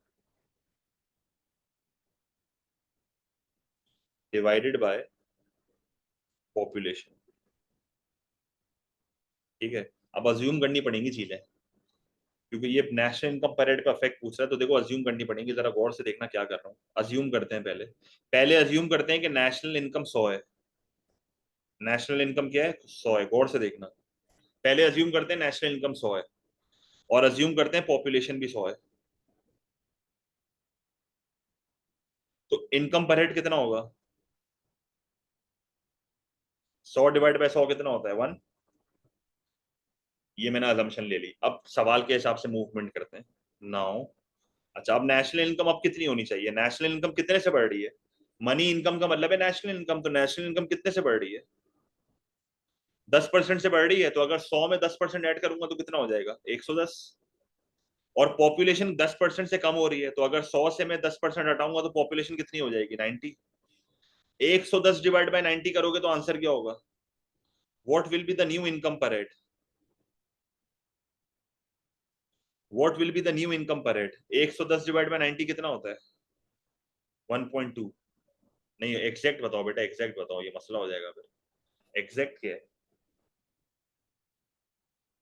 A: divided by population. ठीक है, अब अज्यूम करनी पड़ेंगी चीजें, क्योंकि ये नेशनल इनकम पर हेड पे अफेक्ट पूछ रहा है, तो देखो अज्यूम करनी पड़ेंगी। जरा गौर से देखना क्या कर रहा हूँ। अज्यूम करते हैं, पहले पहले अज्यूम करते हैं कि नेशनल इनकम 100 है। नेशनल इनकम क्या है, 100 है। गौर से देखना, पहले अज्यूम करते हैं नेशनल इनकम 100 है, और अज्यूम करते हैं पॉपुलेशन भी 100 है। तो इनकम पर हेड कितना होगा, 100 डिवाइड बाय 100 कितना होता है, 1। ये मैंने अजम्पशन ले ली। अब सवाल के हिसाब से मूवमेंट करते हैं। नाउ अच्छा, अब नेशनल इनकम अब कितनी होनी चाहिए, नेशनल इनकम कितने से बढ़ रही है। मनी इनकम का मतलब है नेशनल इनकम, तो नेशनल इनकम कितने से बढ़ रही है, 10% से बढ़ रही है। तो अगर 100 में 10% ऐड करूंगा तो कितना हो जाएगा, 110। और पॉपुलेशन 10% से कम हो रही है, तो अगर 100 से मैं 10% हटाऊंगा तो पॉपुलेशन कितनी हो जाएगी, 90। 110 डिवाइड बाय 90 करोगे तो आंसर क्या होगा, what will be the new income per head, what will be the new income per head. 110 divide by 90 कितना होता है, 1.2। नहीं एग्जैक्ट बताओ बेटा, एग्जैक्ट बताओ, ये मसला हो जाएगा फिर। एग्जैक्ट क्या है,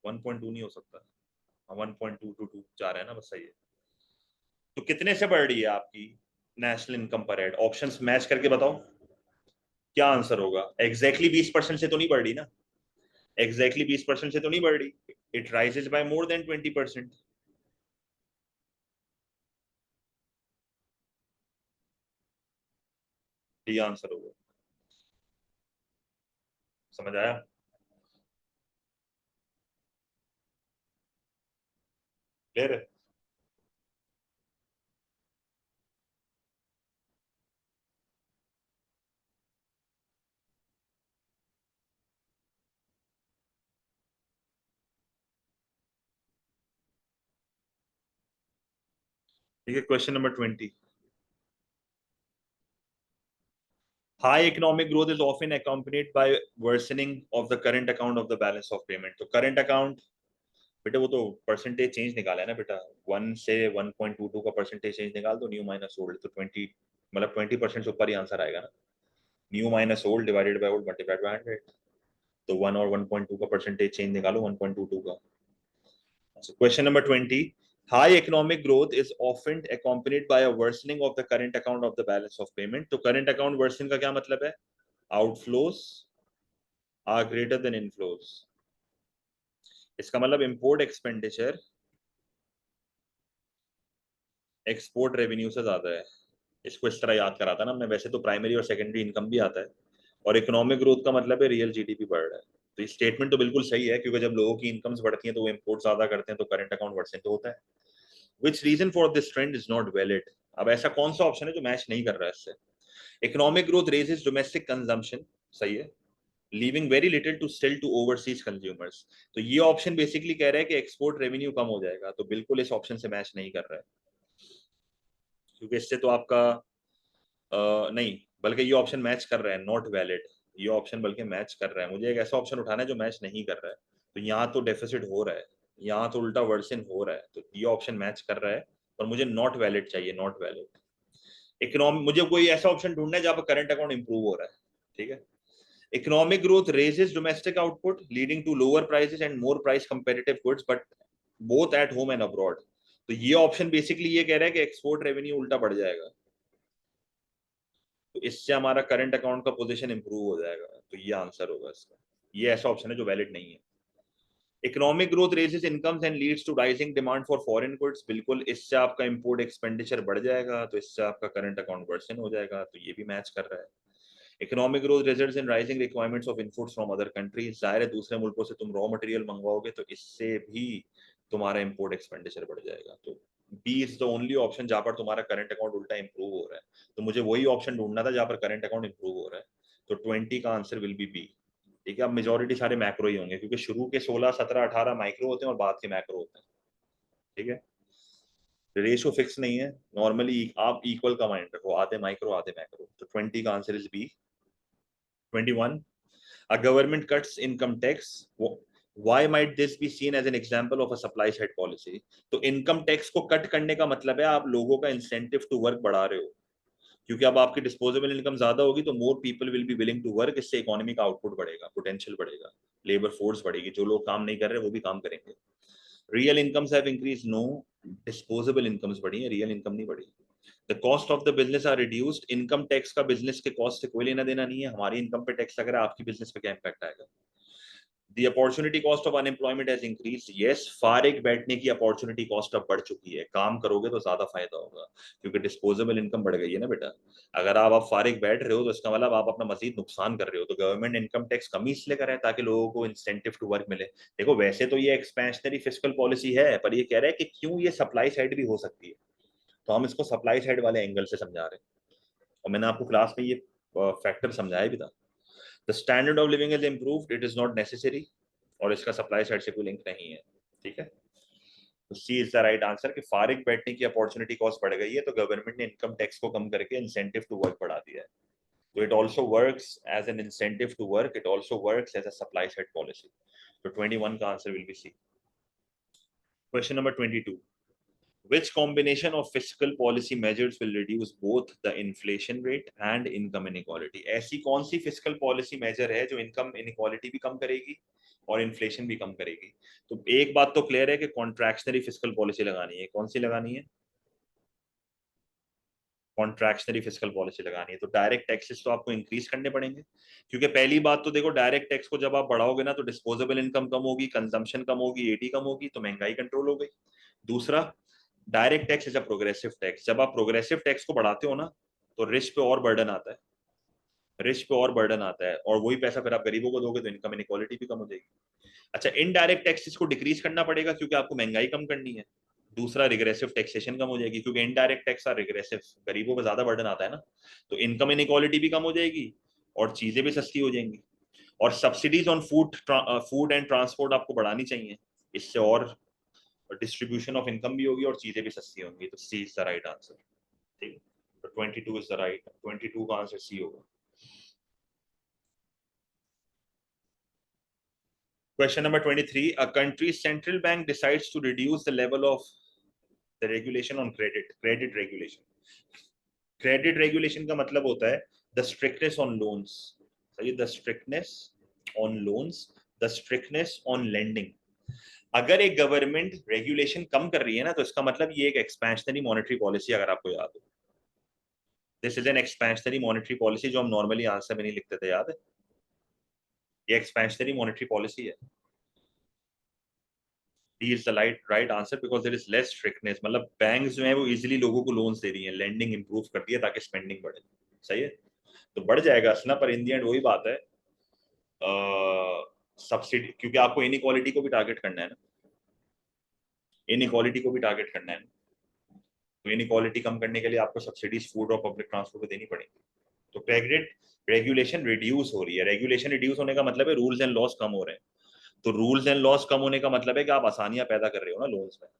A: 1.2 नहीं हो सकता। 1.222 जा रहा है ना, बस सही है। तो कितने से बढ़ रही है आपकी national income per head, options match करके बताओ क्या आंसर होगा। एग्जैक्टली 20% से तो नहीं बढ़ रही ना, एग्जैक्टली 20% से तो नहीं बढ़ रही। It rises by more than 20%। ये आंसर होगा। समझ आया। क्लियर है। ठीक है, question number 20, high economic growth is often accompanied by worsening of the current account of the balance of payment। तो current account बेटा वो तो परसेंटेज चेंज निकाला है ना बेटा, 1 से 1.22 का परसेंटेज चेंज निकाल दो, न्यू माइनस ओल्ड, तो 20, मतलब 20% से ऊपर ही आंसर आएगा ना। New minus old divided by old multiplied by 100। तो 1 और 1.2 का परसेंटेज चेंज निकालो, 1.22 का। Question number 20, high economic growth is often accompanied by a worsening of the current account of the balance of payment। तो current account worsening का क्या मतलब है, outflows are greater than inflows। इसका मतलब इंपोर्ट एक्सपेंडिचर एक्सपोर्ट रेवेन्यू से ज्यादा है। इसको इस तरह याद कराता ना मैं, वैसे तो प्राइमरी और सेकेंडरी इनकम भी आता है। और इकोनॉमिक ग्रोथ का मतलब है रियल जीडीपी बढ़ रहा है। तो ये स्टेटमेंट तो बिल्कुल सही है, क्योंकि जब लोगों की इनकम्स बढ़ती हैं तो वो इंपोर्ट ज्यादा करते हैं, तो करंट अकाउंट वर्सेंट तो होता है। Which region for this trend is not valid. अब ऐसा कौन सा ऑप्शन है जो मैच नहीं कर रहा है इससे। Economic growth raises domestic consumption, सही है, leaving very little to still to overseas consumers. तो ये ऑप्शन बेसिकली कह रहा है कि एक्सपोर्ट रेवेन्यू कम हो जाएगा, तो बिल्कुल इस ऑप्शन से मैच नहीं कर रहा है, क्योंकि इससे तो आपका नहीं, बल्कि ये ऑप्शन मैच कर रहा है, नॉट वैलिड। ये ऑप्शन बल्कि मैच कर रहा है। मुझे एक ऐसा ऑप्शन उठाना है जो मैच नहीं कर रहा है। तो यहाँ तो डेफिसिट हो रहा है, यहाँ तो उल्टा वर्सन हो रहा है, तो ये ऑप्शन मैच कर रहा है। और मुझे नॉट वैलिड चाहिए, नॉट वैलिड। इकोनॉमी, मुझे कोई ऐसा ऑप्शन ढूंढना है जहाँ पर करंट अकाउंट इंप्रूव हो रहा है। ठीक है, Economic growth raises domestic output, leading to lower prices and more price competitive goods, but both at home and abroad. तो ये ऑप्शन बेसिकली ये कह रहा है कि एक्सपोर्ट रेवेन्यू उल्टा बढ़ जाएगा, तो इससे हमारा करंट अकाउंट का पोजीशन इंप्रूव हो जाएगा, तो ये आंसर होगा इसका। ये ऐसा ऑप्शन है जो वैलिड नहीं है। Economic growth raises incomes and leads to rising demand for foreign goods, बिल्कुल इससे आपका इंपोर्ट एक्सपेंडिचर बढ़ जाएगा, तो इससे आपका करंट अकाउंट वर्सन हो जाएगा, तो ये भी मैच कर रहा है। Economic growth results in rising requirements of inputs from other countries, जाहिर है दूसरे मुल्कों से तुम रॉ मटेरियल मंगवाओगे तो इससे भी तुम्हारा इंपोर्ट एक्सपेंडिचर बढ़ जाएगा। तो B is the only option जहां पर तुम्हारा करंट अकाउंट उल्टा इंप्रूव हो रहा है, तो मुझे वही ऑप्शन ढूंढना था जहां पर करंट अकाउंट इंप्रूव हो रहा है, तो 20 का आंसर विल बी बी। ठीक है, अब मेजोरिटी सारे मैक्रो ही होंगे क्योंकि शुरू के 16 17 18 माइक्रो होते हैं और बाद के मैक्रो होते हैं। ठीक है, रेशियो फिक्स नहीं है, नॉर्मली आप इक्वल का माइंड रखो, आधे माइक्रो आधे मैक्रो, तो 20 का answer is B. 21, a government cuts income tax, why might this be seen as an example of a supply side policy? तो इनकम टैक्स को कट करने का मतलब है आप लोगों का इंसेंटिव टू वर्क बढ़ा रहे हो, क्योंकि अब आपकी डिस्पोजेबल इनकम ज्यादा होगी तो more people will be willing to work, इससे इकोनॉमी का आउटपुट बढ़ेगा, पोटेंशियल बढ़ेगा, लेबर फोर्स बढ़ेगी, जो लोग काम नहीं कर रहे वो भी काम करेंगे। Real incomes have increase, no, disposable incomes बढ़ी है, रियल इनकम नहीं बढ़ी। The cost of the business are reduced, income tax का बिजनेस के कॉस्ट से कोई लेना देना नहीं है, हमारी इनकम पे टैक्स लग रहा है, आपकी बिजनेस पे क्या इंपैक्ट आएगा। The opportunity cost of unemployment has increased. Yes, फारिग बैठने की अपॉर्चुनिटी कॉस्ट अब बढ़ चुकी है, काम करोगे तो ज्यादा फायदा होगा क्योंकि डिस्पोजेबल इनकम बढ़ गई है ना बेटा। अगर आप फारिग बैठ रहे हो तो इसका मतलब आप अपना मजीद नुकसान कर रहे हो, तो गवर्नमेंट इनकम टैक्स कम ही इसलिए करे ताकि लोगों को इंसेंटिव टू वर्क मिले। देखो वैसे तो ये एक्सपेंशनरी फिस्कल पॉलिसी है, पर ये कह रहा है कि क्यों ये सप्लाई साइड भी हो सकती है, तो हम इसको सप्लाई साइड वाले एंगल से समझा रहे हैं, और मैंने आपको क्लास में ये फैक्टर समझाया भी था। The standard of living is improved, it is not necessary, और इसका सप्लाई साइड से कोई लिंक नहीं है। ठीक है, तो सी इज द राइट आंसर कि फारिग बैठने की अपॉर्चुनिटी कॉस्ट बढ़ गई है तो गवर्नमेंट ने इनकम टैक्स को कम करके इंसेंटिव टू वर्क बढ़ा दिया है, तो it also works as an incentive to work, it also works as a supply side policy, तो 21 का answer will be C. Question number 22, which combination of fiscal policy measures will reduce both the inflation rate and income inequality? ऐसी कौन सी fiscal policy major है जो income inequality भी कम करेगी और inflation भी कम करेगी? तो एक बात तो क्लियर है कि कॉन्ट्रैक्शनरी फिस्कल पॉलिसी लगानी है। कौन सी लगानी है? कॉन्ट्रैक्शनरी फिस्कल पॉलिसी लगानी है, तो डायरेक्ट टैक्सेस तो आपको इंक्रीज करने पड़ेंगे, क्योंकि पहली बात तो देखो डायरेक्ट टैक्स को जब आप बढ़ाओगे ना तो डिस्पोजेबल इनकम कम होगी, कंजम्पशन कम होगी, एटी कम होगी, तो महंगाई कंट्रोल हो गई। दूसरा, direct tax is a progressive tax, जब आप प्रोग्रेसिव टैक्स को बढ़ाते हो ना तो रिच पे और बर्डन आता है, रिच पे और बर्डन आता है, और वही पैसा फिर आप गरीबों को दोगे तो इनकम इनइक्वालिटी भी कम हो जाएगी। अच्छा, इनडायरेक्ट टैक्सेस को डिक्रीज करना पड़ेगा क्योंकि आपको महंगाई कम करनी है। दूसरा, रिग्रेसिव टैक्सेशन कम हो जाएगी क्योंकि इनडायरेक्ट टैक्स आर रिग्रेसिव, गरीबों पे ज्यादा बर्डन आता है ना, तो इनकम इनइक्वालिटी भी कम हो जाएगी और चीजें भी सस्ती हो जाएंगी। और subsidies on food and transport आपको बढ़ानी चाहिए, इससे और डिस्ट्रीब्यूशन ऑफ इनकम भी होगी और चीजें भी सस्ती होंगी, तो सी इज द राइट आंसर। ठीक है, तो 22 इज द राइट, 22 का आंसर सी होगा। Question number 23. A country's central bank decides to reduce the level of the regulation on credit. Credit regulation. Credit regulation का मतलब होता है the strictness on loans. सही, the strictness on loans, the strictness on lending. अगर एक government regulation कम कर रही है ना तो इसका मतलब ये एक एक्सपेंशनरी मॉनेटरी पॉलिसी, अगर आपको याद हो। This is an expansionary monetary policy, जो हम नॉर्मली आंसर में नहीं लिखते थे, याद है? ये एक्सपेंशनरी मॉनेटरी पॉलिसी है। D is the right answer because there is less strictness, मतलब बैंक जो है वो इजीली लोगों को लोन्स दे रही है, लेंडिंग इंप्रूव करती है ताकि स्पेंडिंग बढ़े। सही है, तो बढ़ जाएगा असला, पर इन दी एंड वही बात है, सब्सिडी, क्योंकि आपको इनइक्वालिटी को भी टारगेट करना है ना, इनइक्वालिटी को भी टारगेट करना है ना, तो इनइक्वालिटी कम करने के लिए आपको सब्सिडीज फूड और पब्लिक ट्रांसपोर्ट को देनी पड़ेगी। तो क्रेडिट रेगुलेशन रिड्यूस हो रही है, रेगुलेशन रिड्यूस होने का मतलब है रूल्स एंड लॉस कम हो रहे हैं, तो रूल्स एंड लॉस कम होने का मतलब है कि आप आसानियां पैदा कर रहे हो ना लोन्स में,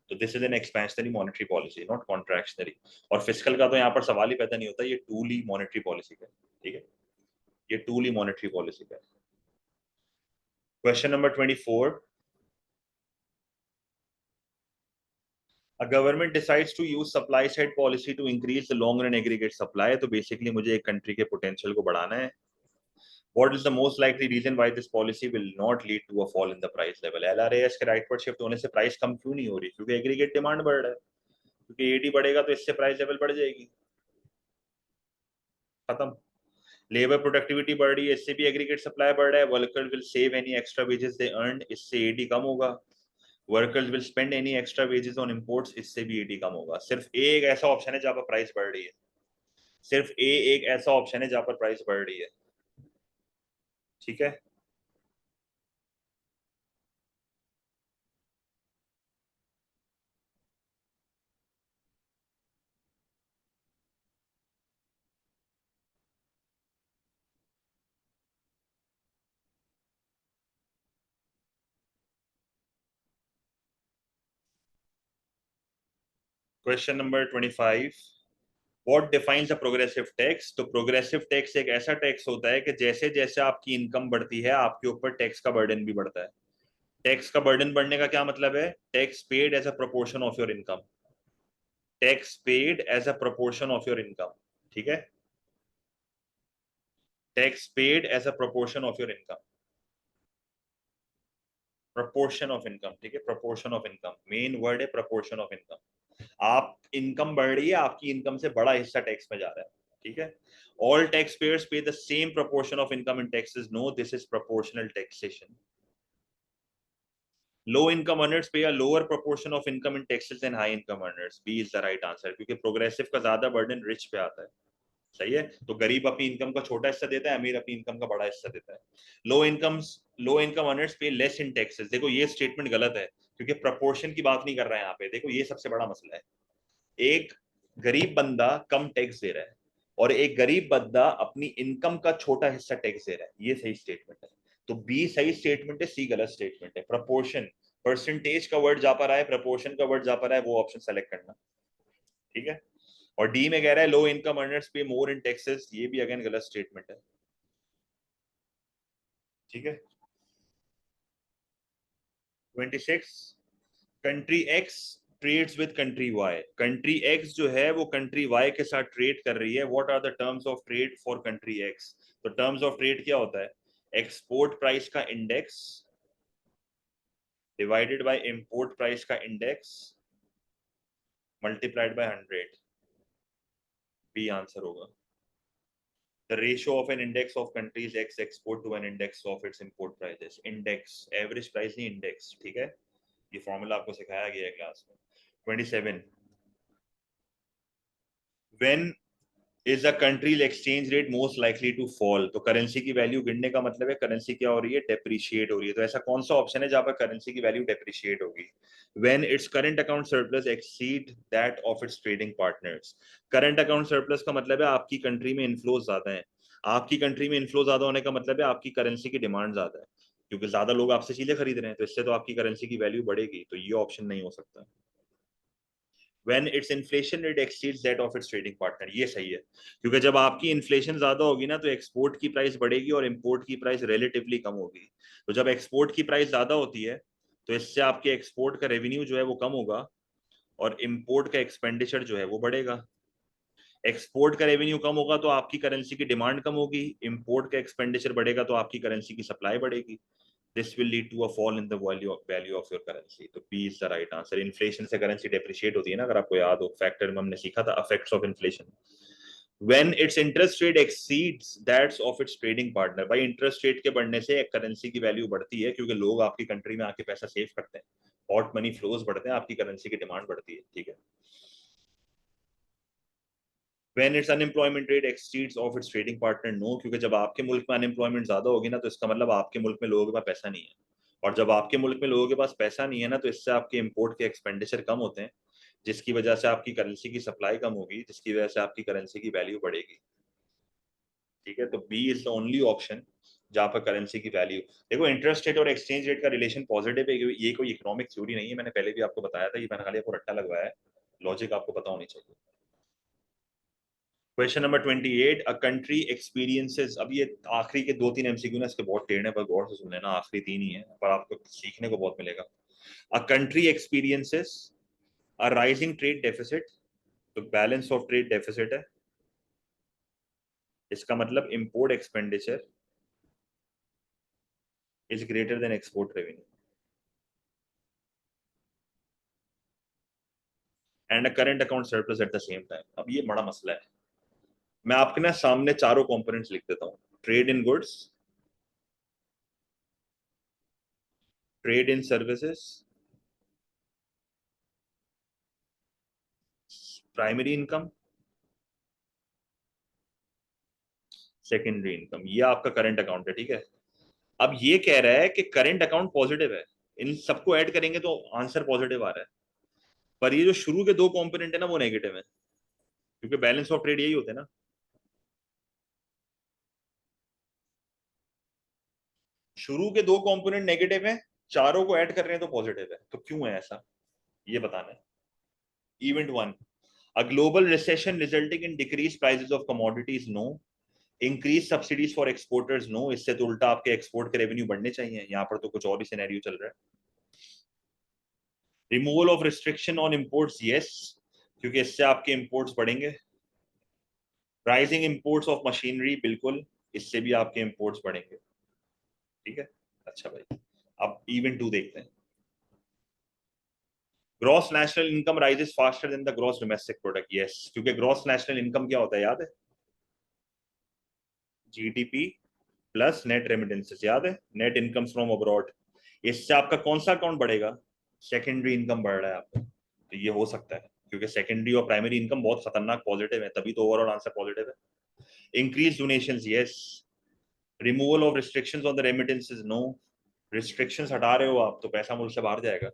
A: तो this is an expansionary monetary policy, not contractionary. और फिस्कल का तो यहाँ पर सवाल ही पैदा नहीं होता, ये टूली मॉनेटरी पॉलिसी का, ठीक है, ये टूली मॉनेटरी पॉलिसी का। Question number 24, a government decides to use supply side policy to increase the long run aggregate supply, तो बेसिकली मुझे एक कंट्री के पोटेंशियल को बढ़ाना है, What is the most likely reason why this policy will not lead to a fall in the price level? LRAS के rightward shift होने से प्राइस कम क्यों नहीं हो रही? क्योंकि एग्रीगेट डिमांड बढ़ रहा है, क्योंकि एडी बढ़ेगा तो इससे प्राइस लेवल बढ़ जाएगी, खत्म। लेबर प्रोडक्टिविटी बढ़ रही है, इससे भी एग्रीगेट सप्लाई बढ़ रहा है। Worker will save any extra wages they earn, इससे एडी कम होगा। Workers will spend any extra wages on imports, इससे भी एडी कम होगा। सिर्फ ए एक ऐसा ऑप्शन है जहां पर प्राइस बढ़ रही है, सिर्फ ए एक ऐसा ऑप्शन है जहां पर प्राइस बढ़ रही है, ठीक है। Question number 25, what defines a progressive tax? तो प्रोग्रेसिव टैक्स एक ऐसा टैक्स होता है कि जैसे जैसे आपकी इनकम बढ़ती है आपके ऊपर टैक्स का बर्डन भी बढ़ता है। टैक्स का बर्डन बढ़ने का क्या मतलब है? Tax paid as a proportion of your income, tax paid as a proportion of your income, ठीक है। Tax paid as a proportion of your income, proportion of income, ठीक है, proportion of income, main word है proportion of income. आप income बढ़ रही है, आपकी इनकम से बड़ा हिस्सा टैक्स में जा रहा है, ठीक है। All tax payers pay the same proportion of income in taxes, no this is proportional taxation. Low income earners pay a lower proportion of income in taxes than high income earners, B is the right answer, क्योंकि progressive का ज्यादा burden rich पे आता है, सही है। तो गरीब अपनी इनकम का छोटा हिस्सा देता है, अमीर अपनी इनकम का बड़ा हिस्सा देता है। लो इनकम अर्नर्स पे लेस इन टैक्सेस, देखो ये स्टेटमेंट गलत है, क्योंकि प्रपोर्शन की बात नहीं कर रहा है यहाँ पे। देखो ये सबसे बड़ा मसला है, एक गरीब बंदा कम टैक्स दे रहा है और एक गरीब बंदा अपनी इनकम का छोटा हिस्सा टैक्स दे रहा है, ये सही स्टेटमेंट है। तो बी सही स्टेटमेंट है, सी गलत स्टेटमेंट है। प्रपोर्शन, परसेंटेज का वर्ड जा पा रहा है, प्रपोर्शन का वर्ड जा पा रहा है, वो ऑप्शन सेलेक्ट करना, ठीक है। और डी में कह रहा है लो इनकम अर्नर्स पे मोर इन टैक्सेस, ये भी अगेन गलत स्टेटमेंट है, ठीक है। 26, country X trades with country Y, country X जो है वो कंट्री वाई के साथ ट्रेड कर रही है। What are the terms of trade for country X? तो टर्म्स ऑफ ट्रेड क्या होता है? एक्सपोर्ट प्राइस का index divided by import price का index multiplied by 100, B answer होगा। The ratio of an index of countries X export to an index of its import prices. Index, average price नहीं index, ठीक है। ये formula आपको सिखाया गया है क्लास में। 27, when is a country's exchange rate most likely to fall? तो करेंसी की वैल्यू गिरने का मतलब है करेंसी क्या हो रही है? डेप्रिशिएट हो रही है। तो ऐसा कौन सा ऑप्शन है जहां पर करेंसी की वैल्यू डेप्रिशिएट होगी? When its current account surplus exceed that of its trading partners. Current account surplus का मतलब है आपकी कंट्री में इनफ्लो ज्यादा है। आपकी कंट्री में इनफ्लो ज्यादा होने का मतलब है आपकी करेंसी की डिमांड ज्यादा है, क्योंकि ज्यादा लोग आपसे चीजें खरीद रहे हैं, तो इससे तो आपकी करेंसी की वैल्यू बढ़ेगी। तो ये ऑप्शन नहीं हो सकता। when its inflation rate exceeds that of its trading partner, ये सही है, क्योंकि जब आपकी इन्फ्लेशन ज्यादा होगी ना तो एक्सपोर्ट की प्राइस बढ़ेगी और इंपोर्ट की प्राइस रिलेटिवली कम होगी। तो जब एक्सपोर्ट की प्राइस ज्यादा होती है तो इससे आपके एक्सपोर्ट का रेवेन्यू जो है वो कम होगा और इंपोर्ट का एक्सपेंडिचर जो है वो बढ़ेगा। एक्सपोर्ट का रेवेन्यू कम होगा तो आपकी करेंसी की डिमांड कम होगी, इंपोर्ट का एक्सपेंडिचर बढ़ेगा तो आपकी करेंसी की सप्लाई बढ़ेगी। This will lead to a fall in the value of your currency. तो B is the right answer. Inflation से currency depreciate होती है ना, अगर आपको याद हो, फैक्टर में हमने सीखा था effects of inflation. When its interest rate exceeds that of its trading partner, भाई इंटरेस्ट रेट के बढ़ने से करेंसी की वैल्यू बढ़ती है, क्योंकि लोग आपकी कंट्री में आके पैसा सेव करते हैं, हॉट मनी फ्लोज बढ़ते हैं, आपकी करेंसी की डिमांड बढ़ती है, ठीक है। When its unemployment rate exceeds of its trading partner, no, क्योंकि जब आपके मुल्क में अनएम्प्लॉयमेंट ज्यादा होगी ना तो इसका मतलब आपके मुल्क में लोगों के पास पैसा नहीं है, और जब आपके मुल्क में लोगों के पास पैसा नहीं है ना तो इससे आपके इंपोर्ट के एक्सपेंडिचर कम होते हैं, जिसकी वजह से आपकी करेंसी की सप्लाई कम होगी, जिसकी वजह से आपकी करेंसी की वैल्यू बढ़ेगी, ठीक है। तो B is the only option जहां पर करेंसी की वैल्यू। देखो इंटरेस्ट रेट और एक्सचेंज रेट का रिलेशन पॉजिटिव है, ये कोई इकोनॉमिक थ्योरी नहीं है, मैंने पहले भी आपको बताया था, ये मैंने खाली आपको रट्टा लगवाया है, लॉजिक आपको पता होनी चाहिए। Question number 28, a country experiences, अब ये आखिरी के दो तीन एमसीक्यू ना इसके बहुत टेढ़े पर गौर से सुन लेना, आखिरी तीन ही है पर आपको सीखने को बहुत मिलेगा। A country experiences a rising trade deficit, तो बैलेंस ऑफ ट्रेड डेफिसिट है, इसका मतलब import expenditure is greater than export revenue and a current account surplus at the same time. अब ये बड़ा मसला है. मैं आपके ना सामने चारों कंपोनेंट्स लिख देता हूँ. Trade in goods, trade in services, primary income, secondary income. ये आपका करंट अकाउंट है. ठीक है. अब ये कह रहा है कि करंट अकाउंट पॉजिटिव है. इन सबको ऐड करेंगे तो आंसर पॉजिटिव आ रहा है. पर ये जो शुरू के दो कंपोनेंट है ना वो नेगेटिव है, क्योंकि बैलेंस ऑफ ट्रेड यही होते हैं ना. शुरू के दो कंपोनेंट नेगेटिव है, चारों को ऐड कर रहे हैं तो पॉजिटिव है. तो क्यों है ऐसा, ये बताना है. Event one, a global recession resulting in decrease prices of commodities, no. Increase subsidies for exporters, no. इससे तो उल्टा आपके एक्सपोर्ट के रेवेन्यू बढ़ने चाहिए. यहाँ पर तो कुछ और ही सिनेरियो चल रहा है. Removal of restriction on imports, yes, क्योंकि इससे आपके इंपोर्ट्स बढ़ेंगे. राइजिंग इंपोर्ट्स ऑफ मशीनरी, बिल्कुल, इससे भी आपके इंपोर्ट्स बढ़ेंगे. ठीक है. अच्छा भाई, अब इवेंट टू देखते हैं. Gross national income rises faster than the gross domestic product, yes, क्योंकि ग्रॉस नेशनल इनकम क्या होता है याद है? जीडीपी प्लस नेट रेमिटेंसेस, याद है? Net incomes from abroad. इससे आपका कौन सा अकाउंट बढ़ेगा? सेकेंडरी इनकम बढ़ रहा है आपका. तो ये हो सकता है, क्योंकि सेकेंडरी और प्राइमरी इनकम बहुत खतरनाक पॉजिटिव है, तभी तो ओवरऑल आंसर पॉजिटिव है. Increase donations, yes. Removal of restrictions on the remittances, no. Restrictions हटा रहे हो आप तो पैसा मुल्क से बाहर जाएगा.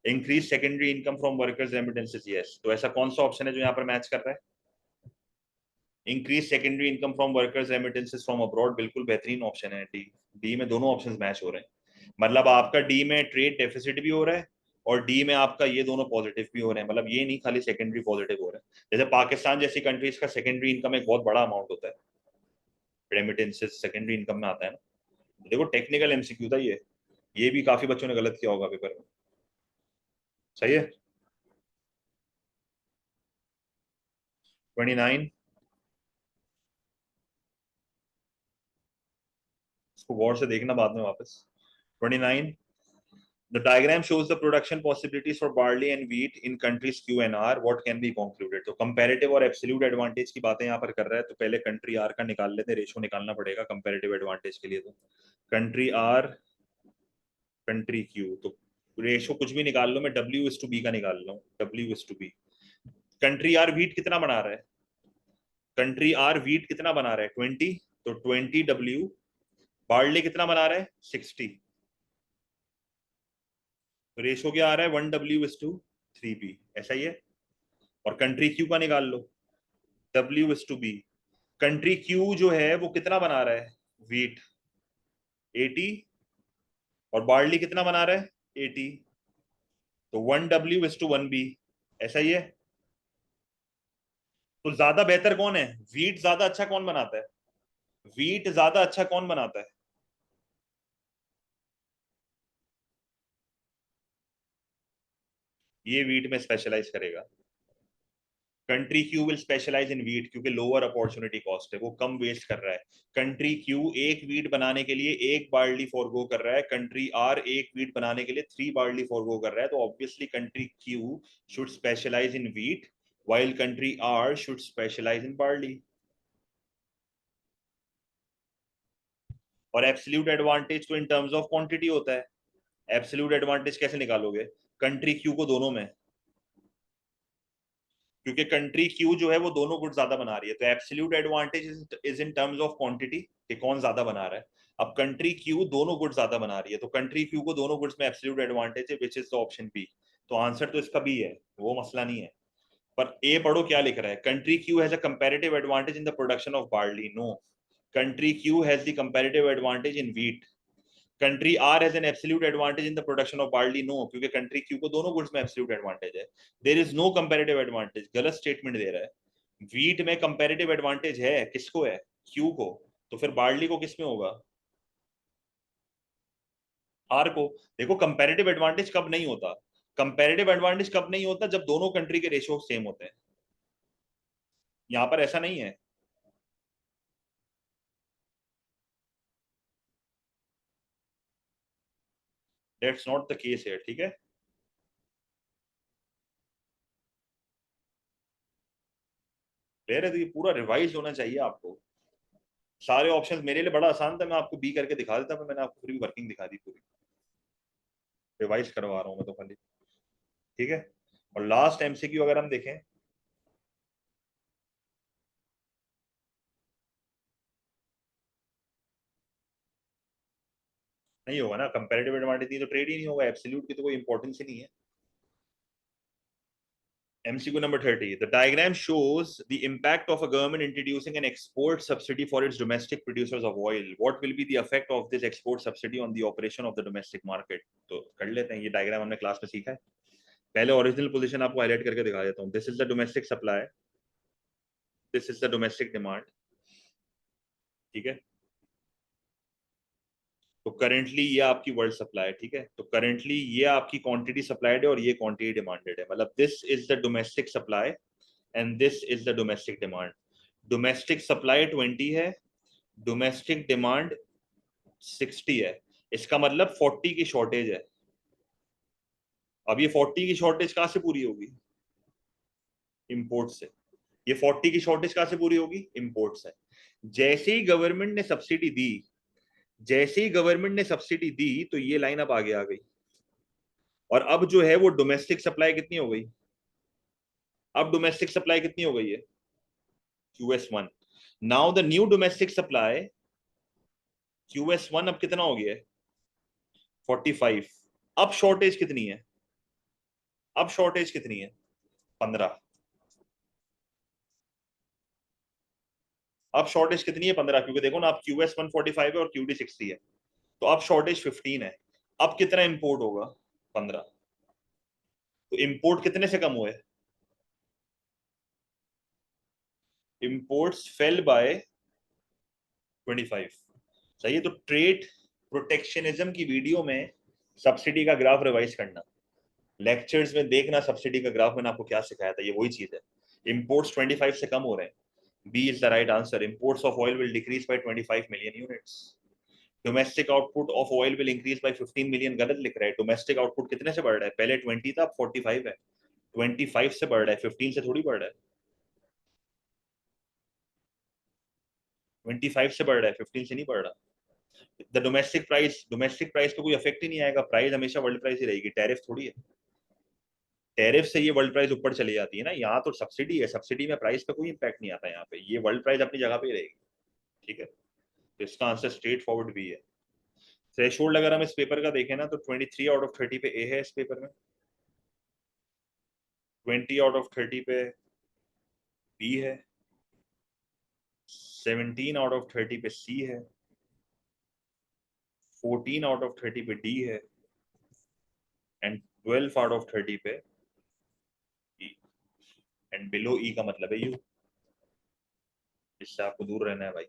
A: Increase secondary income from workers remittances, yes. तो ऐसा कौन सा ऑप्शन है जो यहाँ पर मैच कर रहा है? Increase secondary income from workers remittances from abroad, बिल्कुल बेहतरीन ऑप्शन है. डी, डी में दोनों ऑप्शंस मैच हो रहे हैं. मतलब आपका डी में ट्रेड डेफिसिट भी हो रहा है और डी में आपका ये दोनों पॉजिटिव भी हो रहे हैं. मतलब ये नहीं खाली सेकेंडरी पॉजिटिव हो रहा है. जैसे पाकिस्तान जैसी कंट्रीज का सेकेंडरी इनकम एक बहुत बड़ा अमाउंट होता है, रेमिटेंसेस सेकेंडरी इनकम में आता है ना. देखो टेक्निकल एमसीक्यू था ये भी काफी बच्चों ने गलत किया होगा पेपर में. सही है. 29, इसको गौर से देखना बाद में वापस. 29, the diagram shows the production possibilities for barley and wheat in countries Q and R. What can be concluded? तो comparative और absolute advantage की बातें यहाँ पर कर रहा है. तो पहले country R का निकाल लेते हैं. रेशो निकालना पड़ेगा comparative advantage के लिए. तो country R, country Q, तो रेशो कुछ भी निकाल लो. मैं W/B का निकाल लो. W/B. कंट्री आर व्हीट कितना बना रहा है? कंट्री आर व्हीट कितना बना रहा है? 20. तो 20W. बार्ले कितना बना रहा है? 60. रेशो क्या आ रहा है? 1W/3B. ऐसा ही है. और कंट्री क्यू का निकाल लो. W/B. कंट्री क्यू जो है वो कितना बना रहा है? व्हीट 80. और बार्ली कितना बना रहा है? 80. तो 1W/1B. ऐसा ही है. तो ज्यादा बेहतर कौन है? व्हीट ज्यादा अच्छा कौन बनाता है? व्हीट ज्यादा अच्छा कौन बनाता है? ये व्हीट में स्पेशलाइज करेगा. Country Q will specialize in wheat, क्योंकि लोअर अपॉर्चुनिटी कॉस्ट है, वो कम वेस्ट कर रहा है. कंट्री क्यू एक वीट बनाने के लिए एक बार्ली फॉरगो कर रहा है. कंट्री आर एक वीट बनाने के लिए 3 बार्ली फॉरगो कर रहा है. तो obviously country Q should specialize in wheat while country R should specialize in barley. और एब्सोल्यूट एडवांटेज तो इन टर्म्स ऑफ क्वांटिटी होता है. एब्सोल्यूट एडवांटेज कैसे निकालोगे? कंट्री क्यू को दोनों में, क्योंकि कंट्री क्यू जो है वो दोनों गुड्स ज्यादा बना रही है. तो absolute advantage is in terms of quantity, कि कौन ज्यादा बना रहा है. अब कंट्री क्यू दोनों गुड्स ज्यादा बना रही है, तो कंट्री क्यू को दोनों गुड्स में एब्सोल्यूट एडवांटेज है, which is the option B. तो आंसर तो इसका बी है, वो मसला नहीं है. पर ए पढ़ो क्या लिख रहा है. Country Q has a comparative advantage in the production of barley, no. Country Q has the comparative advantage in wheat. Country R has an absolute advantage in the production of barley, no, क्योंकि country Q को दोनों goods में absolute advantage है. There is no comparative advantage, गलत statement दे रहा है. Wheat में कंपैरेटिव एडवांटेज है, किसको है? क्यू को. तो फिर बार्ली को किस में होगा? आर को. देखो कंपैरेटिव एडवांटेज कब नहीं होता? कंपैरेटिव एडवांटेज कब नहीं होता? जब दोनों कंट्री के रेशियो सेम होते हैं. यहां पर ऐसा नहीं है. दैट्स नॉट द केस है, ठीक है। क्लियर है? तो ये पूरा रिवाइज होना चाहिए आपको। सारे ऑप्शंस मेरे लिए बड़ा आसान था, मैं आपको बी करके दिखा देता, पर मैंने आपको पूरी वर्किंग दिखा दी, पूरी रिवाइज करवा रहा हूँ मैं तो खाली, ठीक है। और लास्ट एमसीक्यू अगर हम देखें, नहीं होगा ना, कंपैरेटिव एडवांटेज नहीं तो ट्रेड ही नहीं होगा, एब्सोल्यूट की तो कोई इंपॉर्टेंस ही नहीं है। MCQ number 30. The diagram shows the impact of a government introducing an export subsidy for its domestic producers of oil. What will be the effect of this export subsidy on the operation of the domestic market? तो कर लेते हैं, ये diagram हमने class में सीखा है। पहले ओरिजिनल पोजीशन आपको हाईलाइट करके दिखा देता हूँ। This is the domestic supply, this is the domestic demand, ठीक है। तो करेंटली ये आपकी वर्ल्ड सप्लाई है, ठीक है। तो करेंटली ये आपकी क्वांटिटी सप्लाइड है और ये क्वांटिटी डिमांडेड है, मतलब this is the domestic supply and this is the domestic demand. Domestic supply 20 है, डोमेस्टिक डिमांड 60 है, इसका मतलब 40 की शॉर्टेज है। अब ये 40 की शॉर्टेज कहां से पूरी होगी? इंपोर्ट से। ये 40 की शॉर्टेज कहां से पूरी होगी? इंपोर्ट से। जैसे ही गवर्नमेंट ने सब्सिडी दी, जैसे ही गवर्नमेंट ने सब्सिडी दी तो ये लाइन अब आगे आ गई, और अब जो है वो डोमेस्टिक सप्लाई कितनी हो गई? अब डोमेस्टिक सप्लाई कितनी हो गई है? QS1। Now the new domestic supply QS1 अब कितना हो गया है? 45। अब शॉर्टेज कितनी है? अब शॉर्टेज कितनी है? 15। अब शॉर्टेज कितनी है? 15, क्योंकि देखो ना, अब QS 145 है और QD 60 है, तो अब शॉर्टेज 15 है। अब कितना इंपोर्ट होगा? 15। तो इंपोर्ट कितने से कम हुए? Imports fell by 25। सही है। तो ट्रेड प्रोटेक्शनिज्म की वीडियो में सब्सिडी का ग्राफ रिवाइज करना, लेक्चर्स में देखना सब्सिडी का ग्राफ, मैंने आपको क्या सिखाया था, ये वही चीज है। इंपोर्ट्स 25 से कम हो रहे हैं, B is the right answer. Imports of oil will decrease by 25 million units. Domestic output of oil will increase by 15 million, गलत लिख रहा है। डोमेस्टिक आउटपुट कितने से बढ़ रहा है? पहले 20 था, अब 45 है। 25 से बढ़ रहा है, 15 से थोड़ी बढ़ रहा है। 25 से बढ़ रहा है, 15 से नहीं बढ़ रहा। द डोमेस्टिक प्राइस पे कोई इफेक्ट ही नहीं आएगा, प्राइस हमेशा वर्ल्ड प्राइस ही रहेगी, टैरिफ थोड़ी है। टैरिफ से ये वर्ल्ड प्राइस ऊपर चली जाती है ना, यहाँ तो सब्सिडी है, सब्सिडी में प्राइस पे कोई इंपैक्ट नहीं आता, यहाँ पे ये वर्ल्ड प्राइस अपनी जगह पे ही रहेगी, ठीक है। तो इसका आंसर स्ट्रेट फॉरवर्ड भी है। थ्रेशोल्ड अगर हम इस पेपर का देखें ना, तो 23 आउट ऑफ 30 पे ए है इस पेपर में, 20 आउट ऑफ 30 पे बी है, 17 आउट ऑफ 30 पे सी है, 14 आउट ऑफ 30 पे डी है, एंड 12 आउट ऑफ 30 पे ई। एंड बिलो ई का मतलब है यू। इससे आपको दूर रहना है भाई।